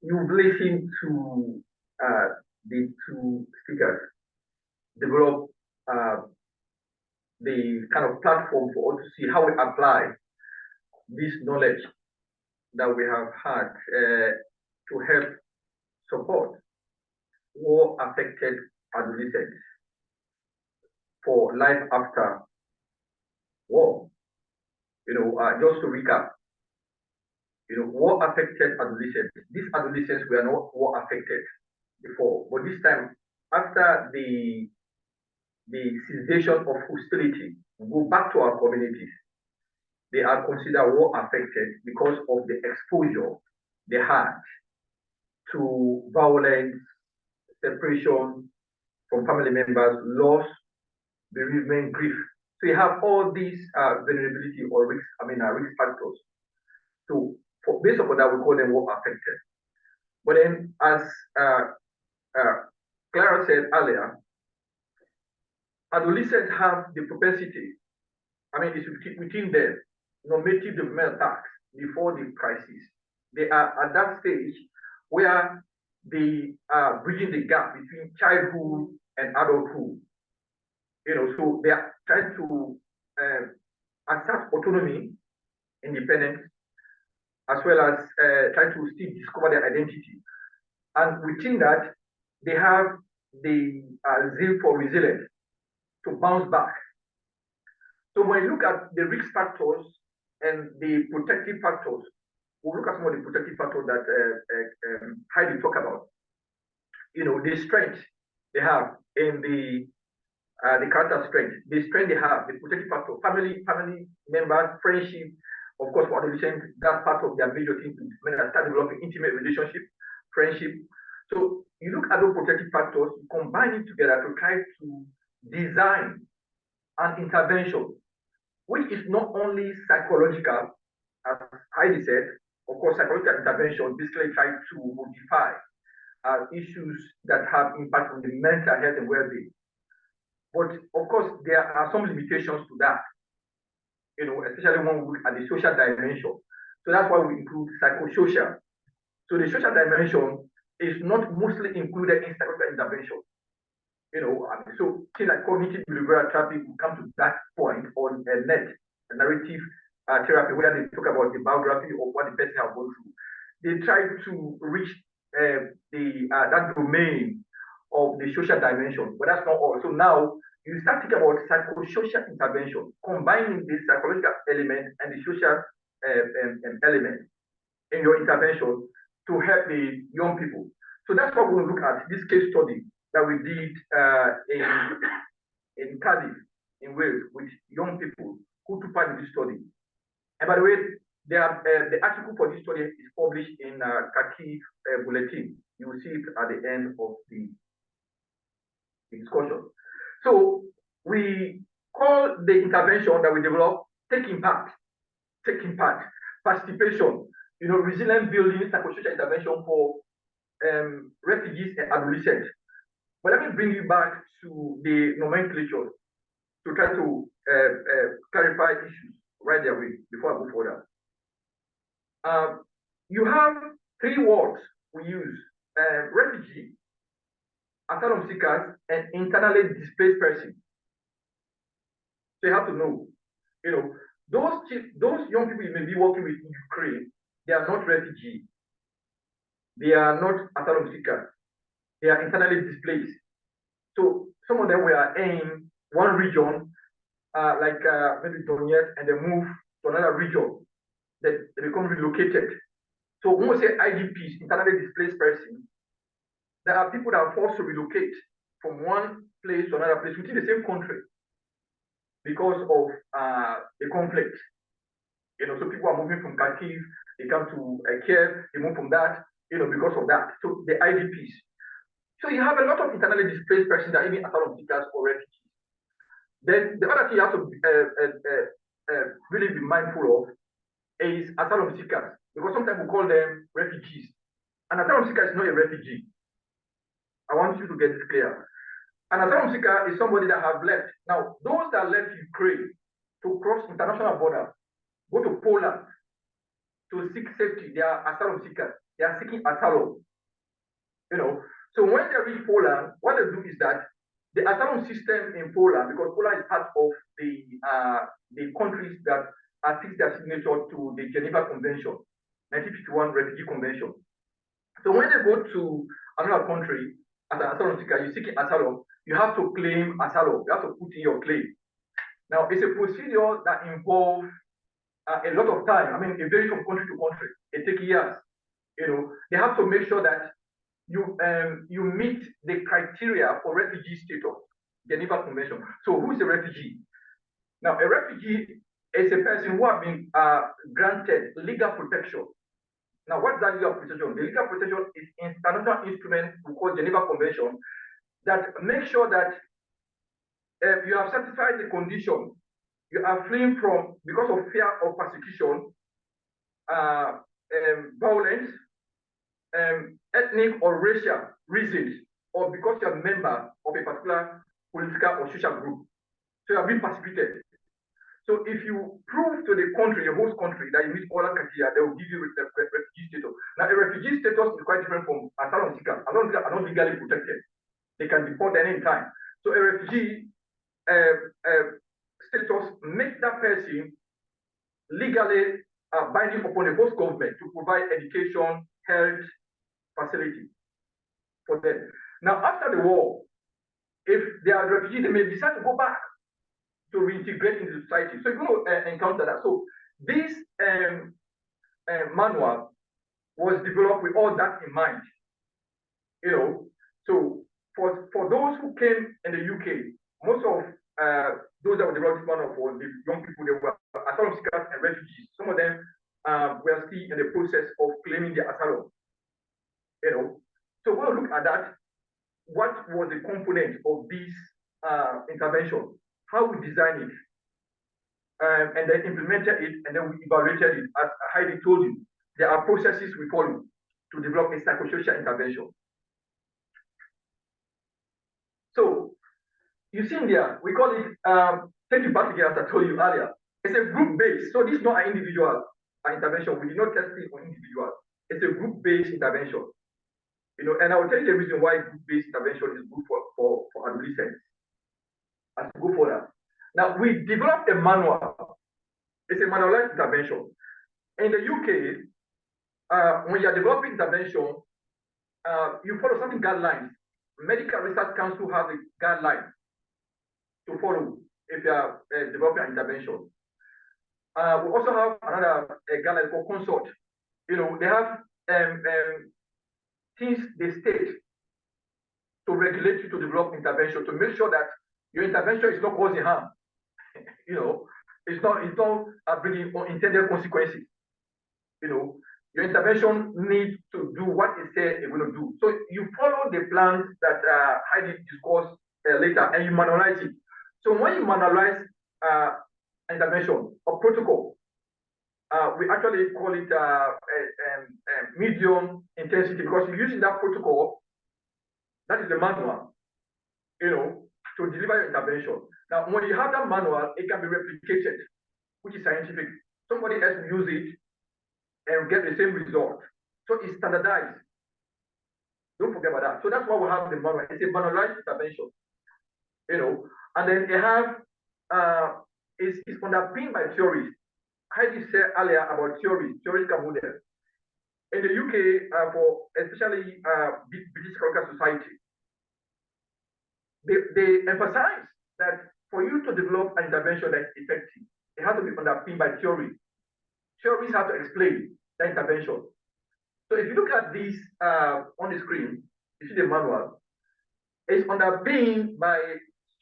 you've listened to the two speakers develop the kind of platform for us to see how we apply this knowledge that we have had to help support war-affected adolescents for life after war. Just to recap, war-affected adolescents. These adolescents were not war-affected before, but this time, after the cessation of hostility, go back to our communities. They are considered war-affected because of the exposure they had to violence, separation from family members, loss, bereavement, grief. So you have all these vulnerability or risk factors. So based upon that, we call them war-affected. But then, as Clara said earlier, adolescents have the propensity, it's within them, normative developmental tasks before the crisis. They are at that stage where they are bridging the gap between childhood and adulthood. So they are trying to assert autonomy, independence, as well as trying to still discover their identity. And within that, they have the zeal for resilience to bounce back. So when you look at the risk factors and the protective factors, we'll look at some of the protective factors that Heidi talked about. The strength they have in the the character strength, the strength they have, the protective factor, family members, friendship, of course, for adolescents, that's part of their major thing when they start developing intimate relationship, friendship. So you look at those protective factors, you combine it together to try to design an intervention, which is not only psychological, as Heidi said. Of course, psychological intervention basically try to modify issues that have impact on the mental health and well-being. But of course, there are some limitations to that, especially when we look at the social dimension. So that's why we include psychosocial. So the social dimension is not mostly included in psychological intervention. So things like cognitive behavioral therapy will come to that point on a narrative therapy, where they talk about the biography of what the person has gone through. They try to reach that domain of the social dimension, but that's not all. So now you start thinking about psychosocial intervention, combining the psychological element and the social element in your intervention to help the young people. So that's what we'll look at, this case study that we did in Cardiff, in Wales, with young people who took part in this study. And by the way, the article for this study is published in Cardiff Bulletin. You will see it at the end of the discussion. So we call the intervention that we develop taking part, participation, resilient building, psychosocial intervention for refugees and adolescents. But let me bring you back to the nomenclature to try to clarify issues right away before I go further. You have three words we use: refugee, asylum seekers, and internally displaced person. So you have to know, those young people you may be working with in Ukraine, they are not refugees. They are not asylum seekers. They are internally displaced. So some of them were in one region, like maybe Donetsk, and they move to another region. They become relocated. So when we say IDPs, internally displaced persons, there are people that are forced to relocate from one place to another place within the same country because of the conflict. So people are moving from Kharkiv, they come to Kiev, they move from that, because of that. So the IDPs. So you have a lot of internally displaced persons that are even asylum seekers or refugees. Then the other thing you have to really be mindful of is asylum seekers, because sometimes we call them refugees. An asylum seeker is not a refugee. I want you to get this clear. An asylum seeker is somebody that have left. Now, those that left Ukraine to cross international borders, go to Poland to seek safety, they are asylum seekers. They are seeking asylum. So when they reach Poland, what they do is that the asylum system in Poland, because Poland is part of the countries that affix their signature to the Geneva Convention, 1951 Refugee Convention. So when they go to another country as an asylum seeker, you're seeking asylum, you have to claim asylum. You have to put in your claim. Now, it's a procedure that involves a lot of time. I mean, it varies from country to country. It takes years. They have to make sure that you meet the criteria for refugee status, Geneva Convention. So who is a refugee? Now, a refugee is a person who has been granted legal protection. Now, what's that legal protection? The legal protection is international instrument we call Geneva Convention that makes sure that you have satisfied the condition. You are fleeing from, because of fear of persecution, violence, ethnic or racial reasons, or because you're a member of a particular political or social group. So you have been persecuted. So if you prove to the country, your host country, that you meet all that criteria, they will give you refugee status. Now, a refugee status is quite different from asylum seekers. Asylum seekers are not legally protected. They can deport at any time. So a refugee status makes that person legally binding upon the host government to provide education, health, facility for them. Now, after the war, if they are refugees, they may decide to go back to reintegrate into society. So you're going to encounter that. So this manual was developed with all that in mind. So for those who came in the UK, most of those that were developed this manner for the young people, they were asylum seekers and refugees. Some of them were still in the process of claiming their asylum. You know, so we'll look at that. What was the component of this intervention? How we designed it, and then implemented it, and then we evaluated it. As Heidi told you, there are processes we follow to develop a psychosocial intervention. So you see in there, we call it, take it back again as I told you earlier. It's a group-based, so this is not an individual intervention. We did not test it on individuals. It's a group-based intervention. You know, and I will tell you the reason why group-based intervention is good for adolescents. As we go further. Now, we developed a manual. It's a manualized intervention. In the UK, when you are developing intervention, you follow certain guidelines. Medical Research Council has a guideline to follow if you are developing an intervention. We also have another guideline for consult. You know, they have things they state to regulate you to develop intervention, to make sure that your intervention is not causing harm. You know, it's not bringing unintended consequences. You know, your intervention needs to do what it says it's going to do. So you follow the plans that Heidi discussed later, and you manualize it. So when you manualize intervention or protocol, we actually call it medium intensity, because you're using that protocol, that is the manual, you know, to deliver your intervention. Now, when you have that manual, it can be replicated, which is scientific. Somebody else will use it and get the same result. So it's standardized. Don't forget about that. So that's why we have the manual. It's a manualized intervention, you know, and then they have, it's underpinned by theories. Heidi said earlier about theoretical model. In the UK, for especially British Psychological Society, they emphasize that for you to develop an intervention that is effective, it has to be underpinned by theory. Theories have to explain the intervention. So if you look at this on the screen, you see the manual. It's underpinned by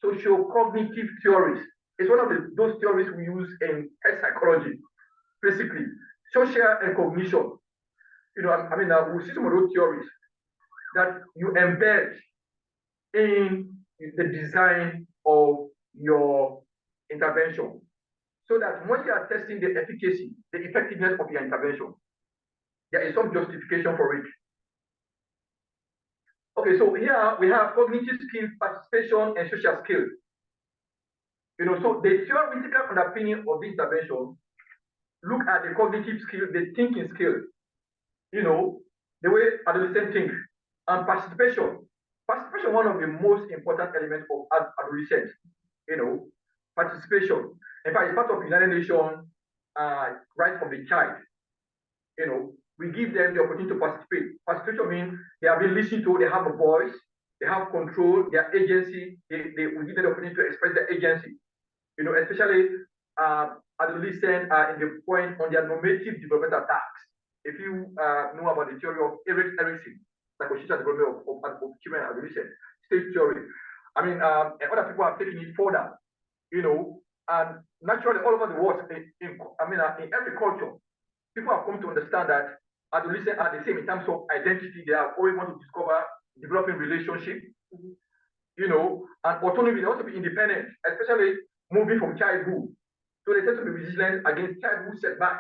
socio-cognitive theories. It's one of those theories we use in health psychology, basically. Social and cognition. You know, I mean, we see some of those theories that you embed in the design of your intervention, so that when you are testing the efficacy, the effectiveness of your intervention, there is some justification for it. Okay, so here we have cognitive skills, participation, and social skills. You know, so the theoretical underpinning of this intervention look at the cognitive skills, the thinking skills, you know, the way adolescents think, and participation. Participation is one of the most important elements of adolescents, you know, participation. In fact, it's part of the United Nations right of the child. You know, we give them the opportunity to participate. Participation means they have been listened to, they have a voice, they have control, their agency, they will give them the opportunity to express their agency. You know, especially adolescents are in the point on their normative developmental tasks. If you know about the theory of Erickson, psychosocial development of children and adolescents, stage theory. I mean, and other people have taken it further, you know, and naturally all over the world, in every culture, people have come to understand that adolescents are the same in terms of identity. They are always want to discover, developing relationships, you know, and autonomy. They want to be independent, especially moving from childhood. So they tend to be vigilant against childhood setback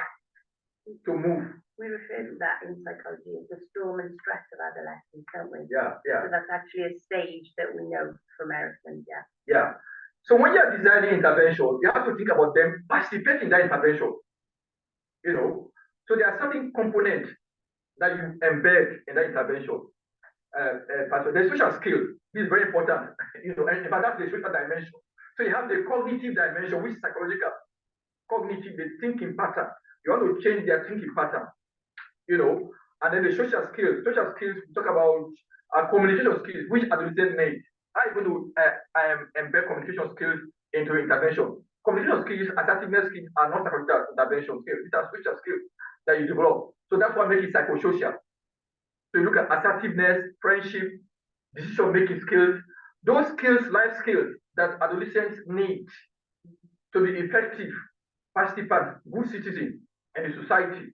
to move. We refer to that in psychology as the storm and stress of adolescence, don't we? Yeah, yeah. So that's actually a stage that we know from Erickson, yeah. Yeah. So when you're designing intervention, you have to think about them participating in that intervention. You know, so there are certain components that you embed in that intervention. The social skills is very important, you know, and that's the social dimension. So you have the cognitive dimension, which is psychological. Cognitive, the thinking pattern. You want to change their thinking pattern, you know, and then the social skills. Social skills, we talk about communication skills, which adolescents need. How are you going to embed communication skills into intervention? Communication skills, assertiveness skills are not psychological intervention skills. These are social skills that you develop. So that's what makes it psychosocial. So you look at assertiveness, friendship, decision-making skills, those skills, life skills that adolescents need to be effective participants, good citizens in the society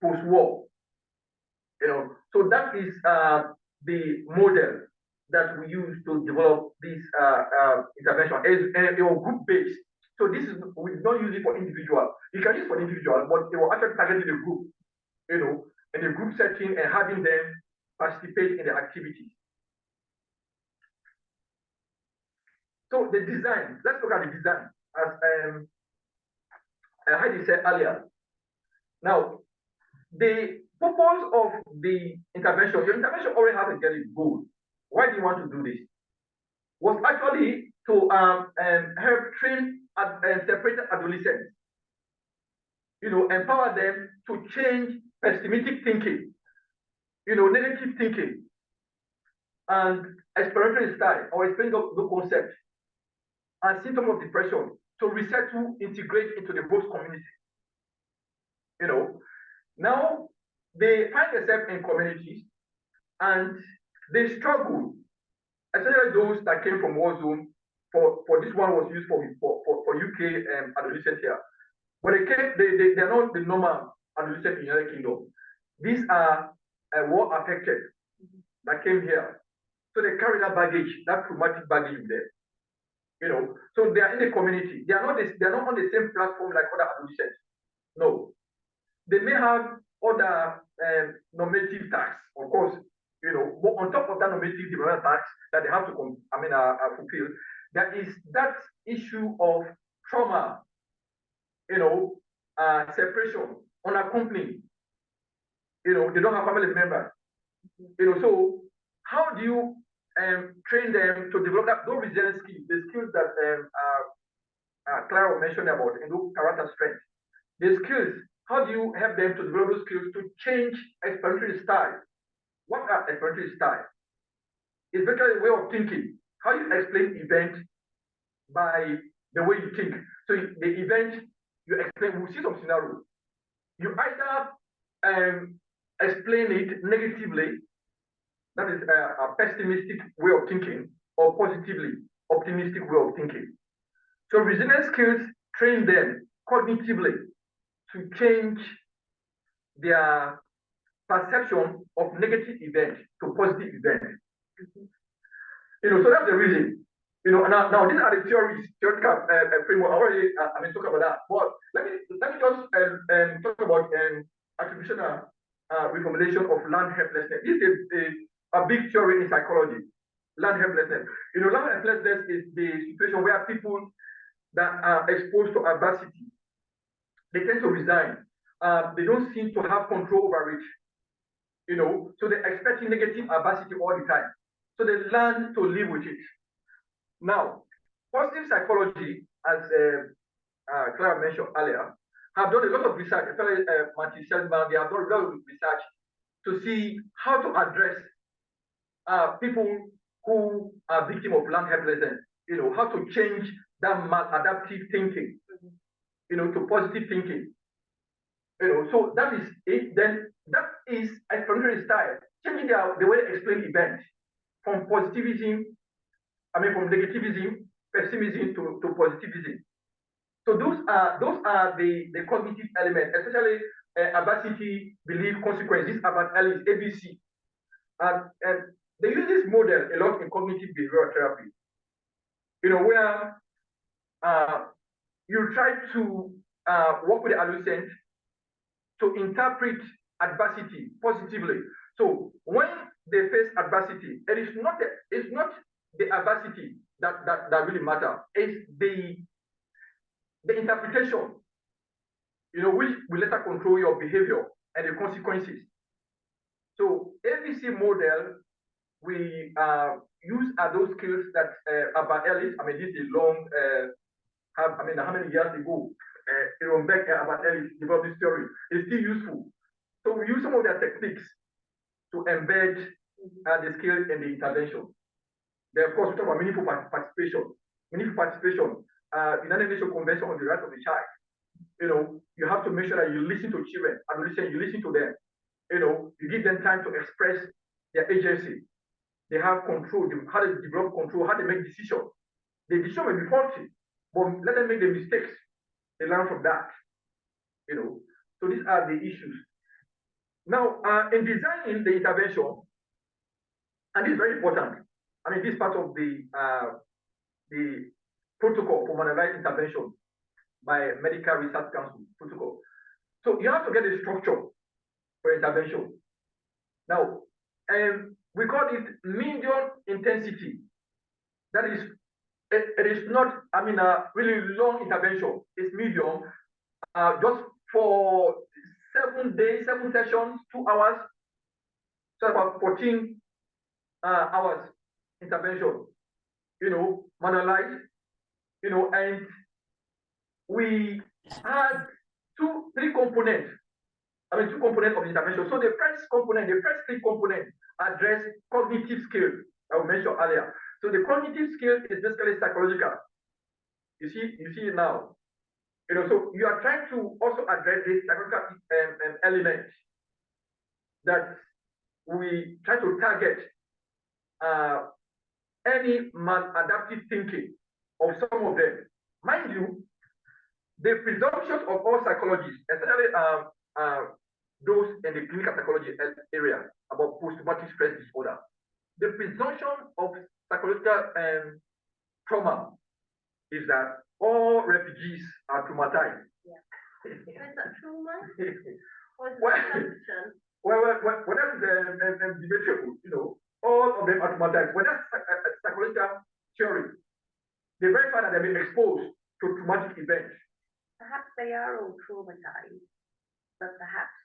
post-war. So that is the model that we use to develop this intervention as a group-based. So this is, we don't use it for individual. You can use it for individual, but it will actually target the group, in a group setting and having them participate in the activities. So the design, let's look at the design, as Heidi said earlier. Now, the purpose of the intervention, your intervention already has a very goal. Why do you want to do this? Was actually to help train separated adolescents, empower them to change pessimistic thinking, negative thinking, and experimental style, or explain the concept and symptoms of depression to resettle, integrate into the host community. Now they find themselves in communities and they struggle, especially those that came from war zone. For this one was used for UK adolescents here. But they are not the normal adolescents in the United Kingdom. These are war affected that came here. So they carry that baggage, that traumatic baggage with them. So they are in the community. They are not on the same platform like other adolescents. No. They may have other normative tasks, of course, but on top of that normative development tasks that they have to fulfill, there is that issue of trauma, separation, unaccompanied. They don't have family members. So how do you train them to develop those resilience skills, the skills that Clare mentioned about, character strength, the skills? How do you help them to develop those skills to change explanatory style? What are explanatory style? It's basically a way of thinking. How you explain event by the way you think. So the event you explain, we'll see some scenarios. You either explain it negatively, that is a pessimistic way of thinking, or positively, optimistic way of thinking. So resilience skills train them cognitively to change their perception of negative event to positive event. So that's the reason. Now these are the theoretical framework. I already talk about that. But let me just talk about attributional reformulation of learned helplessness. This is a big theory in psychology. Learned helplessness. Learned helplessness is the situation where people that are exposed to adversity, they tend to resign. They don't seem to have control over it. So they're expecting negative adversity all the time. So they learn to live with it. Now, positive psychology, as Clare mentioned earlier, have done a lot of research, especially Martin Seligman, they have done a lot of research to see how to address people who are victims of learned helplessness, how to change that maladaptive thinking, to positive thinking. So that is it. Then that is explanatory style, changing the way they explain events from positivism, from negativism, pessimism to positivism. So those are the cognitive elements, especially adversity, belief, consequences about ABC. They use this model a lot in cognitive behavioral therapy. Where you try to work with the adolescent to interpret adversity positively. So when they face adversity, it's not the adversity that really matters. It's the interpretation, which will later control your behavior and the consequences. So ABC model, we use those skills that about Ellis. This is long. How many years ago? About Ellis developed this theory. It's still useful. So we use some of their techniques to embed the skill in the intervention. Then, of course, we talk about meaningful participation. Meaningful participation. United Nations Convention on the Rights of the Child. You have to make sure that you listen to children, adolescents, you listen to them. You give them time to express their agency. they have control, how they develop control, how they make decisions. The decision may be faulty, but let them make the mistakes. They learn from that. You know, so these are the issues. Now, in designing the intervention, and this is very important. I mean, this is part of the protocol for manualized intervention by Medical Research Council protocol. So you have to get a structure for intervention. Now, we call it medium intensity. That is, it is not, I mean, a really long intervention. It's medium, just for 7 days, 7 sessions, 2 hours, so about 14 hours intervention, you know, manualized, you know, and we had 3 components. I mean, 2 components of intervention. So the first component, the first 3 components address cognitive skills that we mentioned earlier. So the cognitive skill is basically psychological. You see it now. You know, so you are trying to also address this psychological element that we try to target any maladaptive thinking of some of them. Mind you, the presumptions of all psychologists, especially those in the clinical psychology area about post-traumatic stress disorder, the presumption of psychological trauma is that all refugees are traumatized. Yeah. Is that trauma? Or is it Well, assumption? well, that's debatable, you know. All of them are traumatized. But that's a psychological theory. They verify that they've been exposed to traumatic events. Perhaps they are all traumatized, but perhaps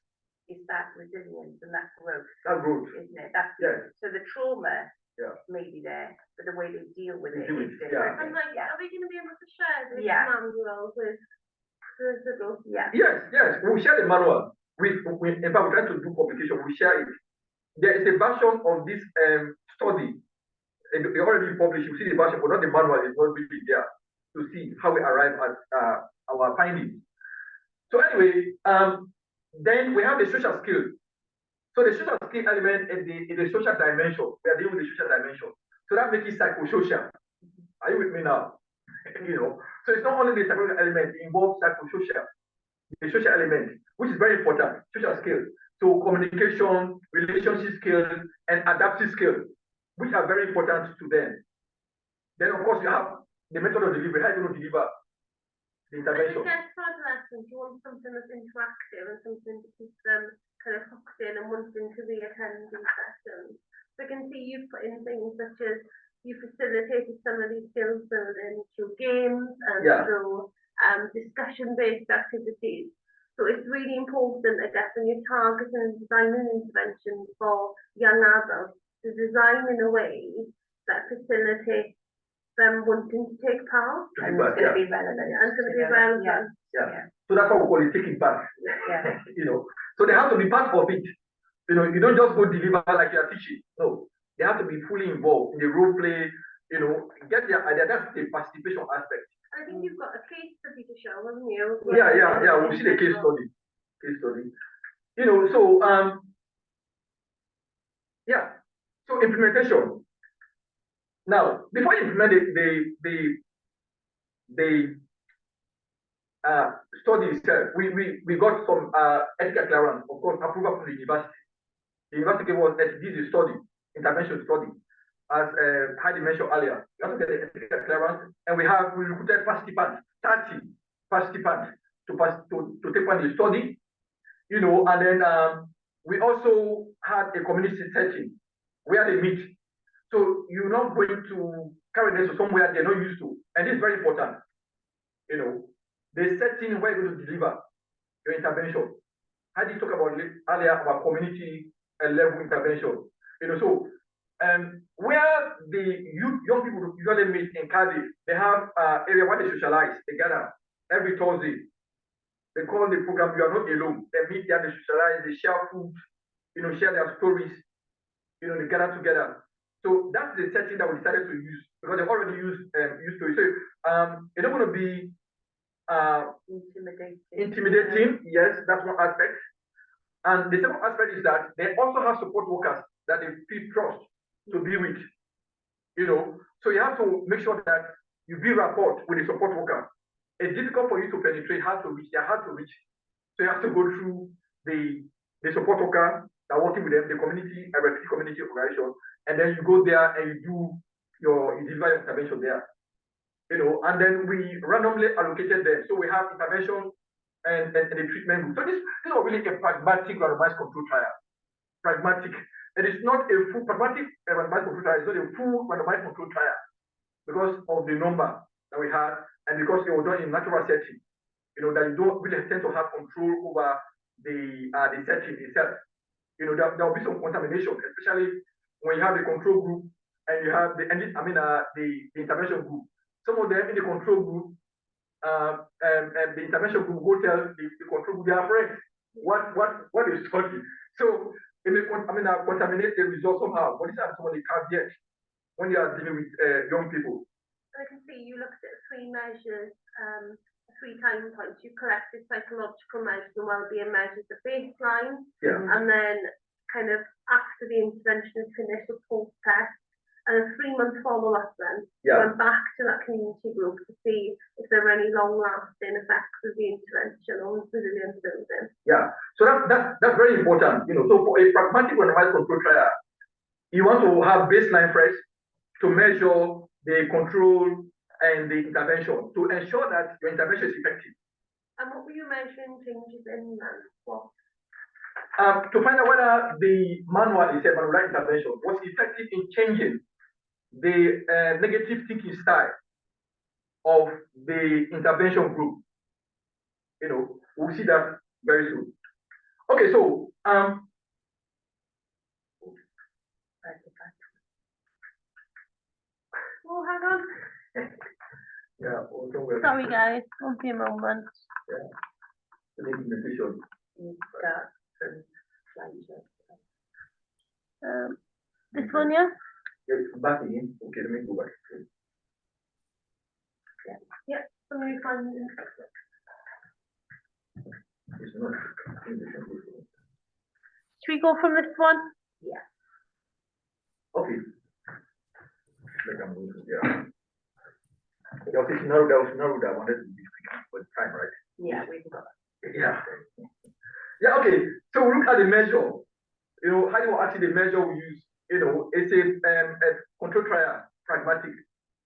it's that resilience and that growth, That's good. isn't it? That's Yes. So the trauma Yeah. may be there, but the way they deal with They it deal is with it, different. And like, are we going to be able to share this Yeah. manual with the girls? Yeah. Yes, we share the manual. In fact, we try to do publication, we share it. There is a version of this study. It already published. You see the version, but not the manual. It's not really there to see how we arrive at our findings. So anyway, then we have the social skills. So the social skill element is the social dimension. We are dealing with the social dimension. So that makes it psychosocial. Are you with me now? You know, so it's not only the psychological element, it involves psychosocial, the social element, which is very important, social skills. So communication, relationship skills, and adaptive skills, which are very important to them. Then of course you have the method of delivery, how you going to deliver the intervention. I guess for adolescents, you want something that's interactive and something to keep them kind of hooked in and wanting to re-attend these sessions. So I can see you've put in things such as you facilitated some of these skills building through games and through discussion-based activities. So it's really important, I guess, when you're targeting and designing interventions for young adults to design in a way that facilitates them wanting to take part. And it's going to be relevant. And it's going to be relevant. Yeah. So that's what we call it, taking part. Yeah. You know, so they have to be part of it. You know, you don't just go deliver like you're teaching. No, they have to be fully involved in the role play. You know, get their idea. That's the participation aspect. I think you've got a case study to show, haven't you? Yeah. We'll see the case study. You know, so so implementation. Now, before you implement the study itself, we got some ethical clearance, of course, approval from the university. The university gave us this study, intervention study, as Heidi mentioned earlier. We also get the ethical clearance, and we recruited participants, 30 participants to take part in the study, you know, and then we also had a community setting where they meet. So you're not going to carry this to somewhere they're not used to. And this is very important. You know, the setting where you're going to deliver your intervention. How did you talk about earlier about community level intervention? You know, so where the young people usually meet in Cardiff, they have area where they socialize, they gather every Thursday. They call the program You Are Not Alone. They meet there, they socialize, they share food, you know, share their stories, you know, they gather together. So that's the setting that we decided to use because they already used to it. So it's not going to be intimidating. Yes, that's one aspect. And the second aspect is that they also have support workers that they feel trust. to be with, you know. So you have to make sure that you build rapport with the support worker. It's difficult for you to penetrate, hard to reach, they're hard to reach. So you have to go through the support worker that are working with them, the community, a refugee community organization, and then you go there and you deliver your intervention there. You know, and then we randomly allocated them. So we have intervention and the treatment group. So this is not really a pragmatic randomized control trial. Pragmatic. It is not a full pragmatic randomized control trial. It's not a full randomized control trial because of the number that we had and because it was done in natural setting. You know, that you don't really tend to have control over the setting itself. You know, there will be some contamination, especially when you have the control group and you have the intervention group. Some of them in the control group, and the intervention group go tell the control group their friends what is studying. So it may contaminate the results somehow. But these are some of the caveats when you are dealing with young people. I can see you looked at 3 measures, 3 time points. You collected psychological measures and well-being measures at baseline, and then kind of after the intervention is finished, a post-test, and a 3-month follow-up then. Went back to that community group to see if there were any long-lasting effects of the intervention on resilience building. Yeah, so that's very important. You know, so for a pragmatic randomized control trial, you want to have baseline first to measure the control and the intervention to ensure that your intervention is effective. And what were you measuring changes in then? What? To find out whether the manual intervention was effective in changing the negative thinking style of the intervention group. You know, we'll see that very soon. Okay, so oh, hang on. Yeah, sorry guys, won't be a moment. This one, yeah? Yes, back again. Okay, let me go back. Yeah, let me find it. It's not. Should we go from this one? Yeah. Okay. Like I'm going to, yeah. Okay, it's narrowed down. I wanted to be quick for time, right? Yeah, we've got that. Yeah. Yeah, okay. So we look at the measure. You know, how do you actually the measure we use? You know, it's a control trial, pragmatic.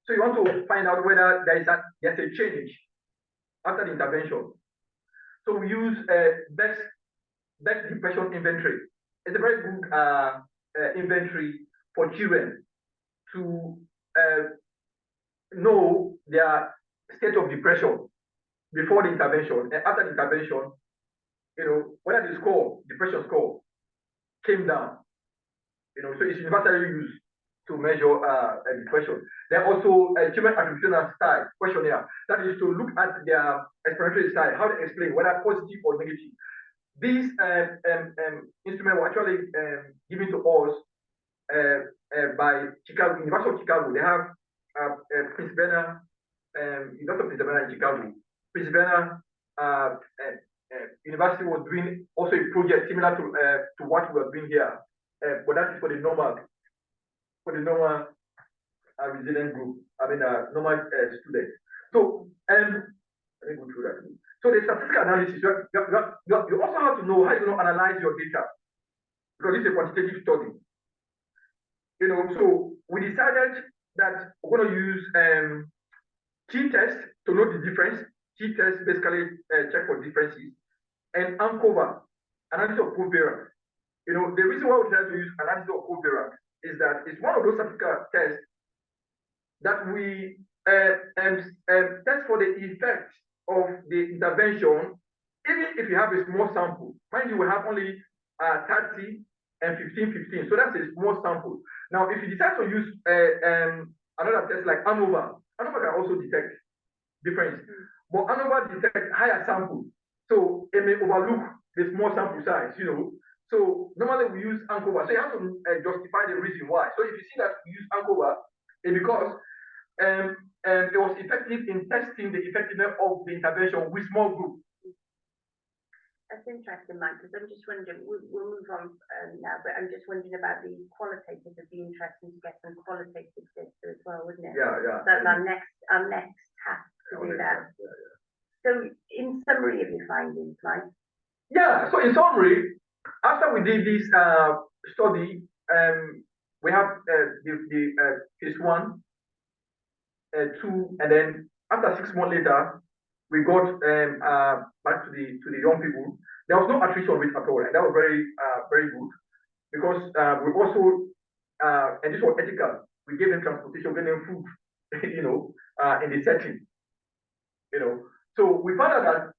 So you want to find out whether there's a change after the intervention. So we use best depression inventory. It's a very good inventory for children to know their state of depression before the intervention and after the intervention. You know, whether the score, depression score, came down. You know, so it's universally used to measure depression. There are also children attributional style questionnaire that is to look at their explanatory style, how to explain whether positive or negative. These instruments were actually given to us by Chicago, University of Chicago. They have Prince Bernard, University of Prince Bernard in Chicago. Prince Bernard University was doing also a project similar to what we are doing here, but that is for the normal resilient group. I mean, normal students. So, let me go through that. So the statistical analysis, you also have to know how you analyze your data, because it's a quantitative study. You know, so we decided that we're going to use t-test to know the difference. T-test basically check for differences, and uncover analysis of covariance. You know, the reason why we try to use analysis of covariance is that it's one of those statistical tests that we test for the effect of the intervention, even if you have a small sample. Mind you, we have only 30 and 15. So that's a small sample. Now, if you decide to use another test like ANOVA can also detect difference. But ANOVA detects higher samples. So it may overlook the small sample size, you know. So normally we use ANCOVA. So you have to justify the reason why. So if you see that we use ANCOVA, it's because it was effective in testing the effectiveness of the intervention with small groups. That's interesting, Mike, because I'm just wondering, we'll move on now, but I'm just wondering about the qualitative. It'd be interesting to get some qualitative data as well, wouldn't it? Yeah, yeah. That's our next task to do that. So, in summary of your findings, Mike. Yeah, so in summary, after we did this study, we have the phase 1, 2, and then after 6 months later, we got back to the young people. There was no attrition rate at all, and that was very good, because we also and this was ethical. We gave them transportation, we gave them food, in the setting, So we found out that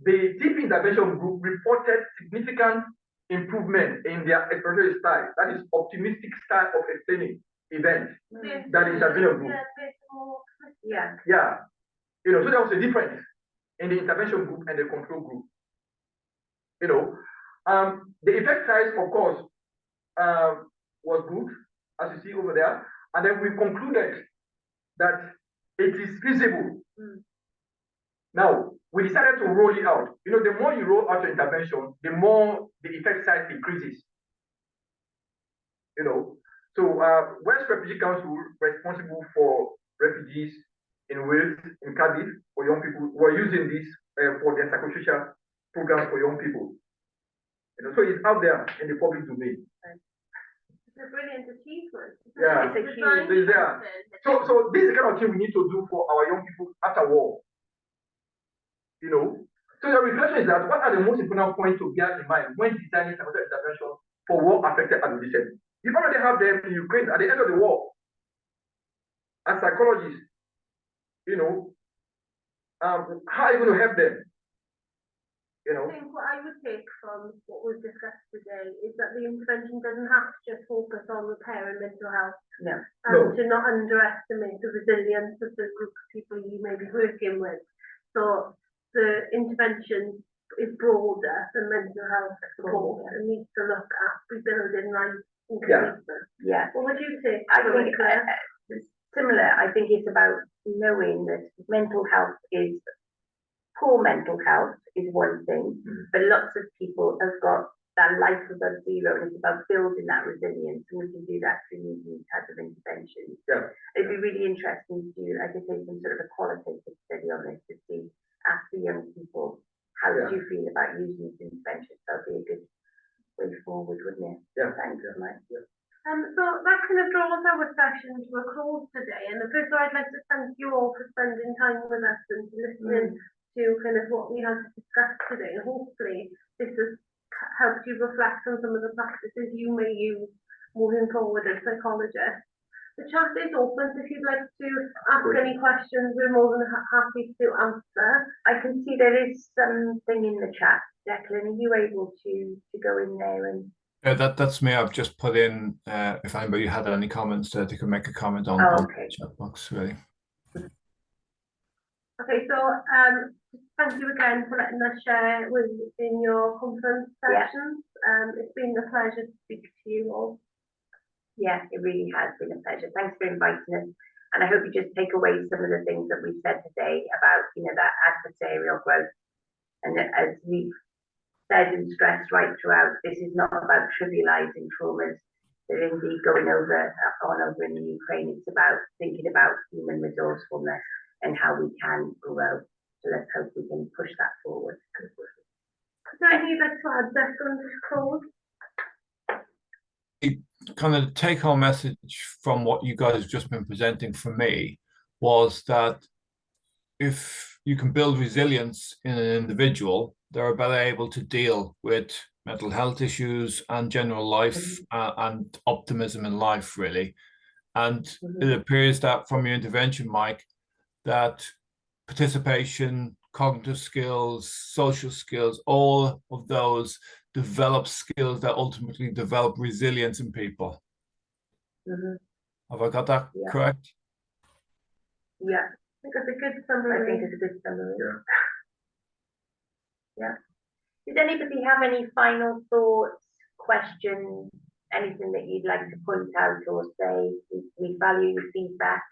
the deep intervention group reported significant improvement in their exploratory style, that is optimistic style of explaining events, than the intervention group. Yeah. So there was a difference in the intervention group and the control group. The effect size, of course, was good, as you see over there. And then we concluded that it is feasible. Now, we decided to roll it out. The more you roll out your intervention, the more the effect size increases. So West Refugee Council, responsible for refugees in Wales, in Cardiff, for young people, were using this for their psychosocial programs for young people. So it's out there in the public domain. It's a brilliant achievement. Yeah, It's a it's there. So this is the kind of thing we need to do for our young people after war. So the reflection is that what are the most important points to bear in mind when designing psychosocial intervention for war-affected adolescents? You already have them in Ukraine at the end of the war. As psychologists, how are you going to help them? I think what I would take from what we've discussed today is that the intervention doesn't have to just focus on repair and mental health. No. And to not underestimate the resilience of the group of people you may be working with. So the intervention is broader than mental health support and needs to look at rebuilding life and commitment. Yeah. What would you say? I think similar. I think it's about knowing that poor mental health is one thing, but lots of people have got that life above zero, and it's about building that resilience, and we can do that through these types of interventions. Yeah. It'd be really interesting to do, like I say, some sort of a qualitative study on this to see, ask the young people, how do you feel about using these interventions? That'd be a good way forward, wouldn't it? Yeah. Thanks, Mike. Yeah. So that kind of draws our session to a close today. And first of all, I'd like to thank you all for spending time with us and listening to kind of what we have discussed today. And hopefully this has helped you reflect on some of the practices you may use moving forward as psychologists. The chat is open, so if you'd like to ask any questions, we're more than happy to answer. I can see there is something in the chat. Declan, are you able to go in there and... That's me. I've just put in, if anybody had any comments, they could make a comment on the chat box, really. Okay, so thank you again for letting us share in your conference sessions. It's been a pleasure to speak to you all. Yeah, it really has been a pleasure. Thanks for inviting us. And I hope you just take away some of the things that we've said today about, that adversarial growth. And as we've said and stressed right throughout, this is not about trivializing traumas that are indeed going on over in the Ukraine. It's about thinking about human resourcefulness and how we can grow. So let's hope we can push that forward. Is there anything you'd like to add, Declan, to close? Kind of take-home message from what you guys have just been presenting for me was that if you can build resilience in an individual, they're better able to deal with mental health issues and general life and optimism in life, really. And it appears that from your intervention, Mike, that participation, cognitive skills, social skills, all of those develop skills that ultimately develop resilience in people. Have I got that correct? Yeah. I think it's a good summary. I think it's a good summary. Yeah. Did anybody have any final thoughts, questions, anything that you'd like to point out or say? We value your feedback.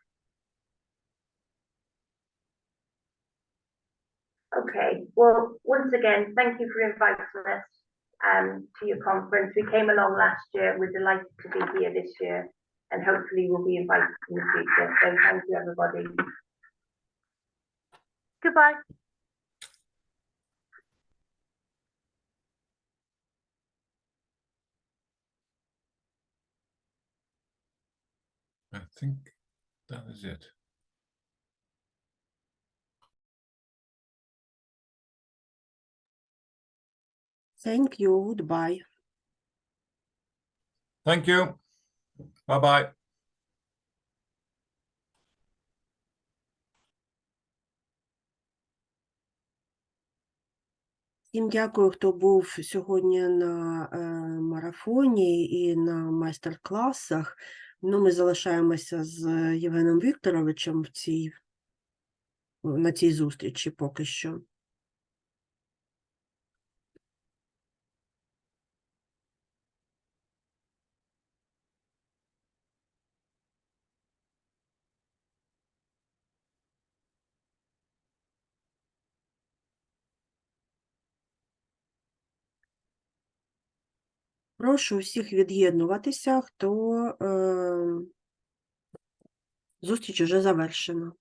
Okay, well, once again, thank you for inviting us to your conference. We came along last year. We're delighted to be here this year, and hopefully we'll be invited in the future. So thank you, everybody. Goodbye. I think that is it. Thank you. Goodbye. Thank you. Bye-bye. Всім дякую, хто був сьогодні на марафоні і на майстер-класах. Ну, ми залишаємося з Євгеном Вікторовичем на цій зустрічі поки що. Прошу всіх від'єднуватися, хто зустріч вже завершена.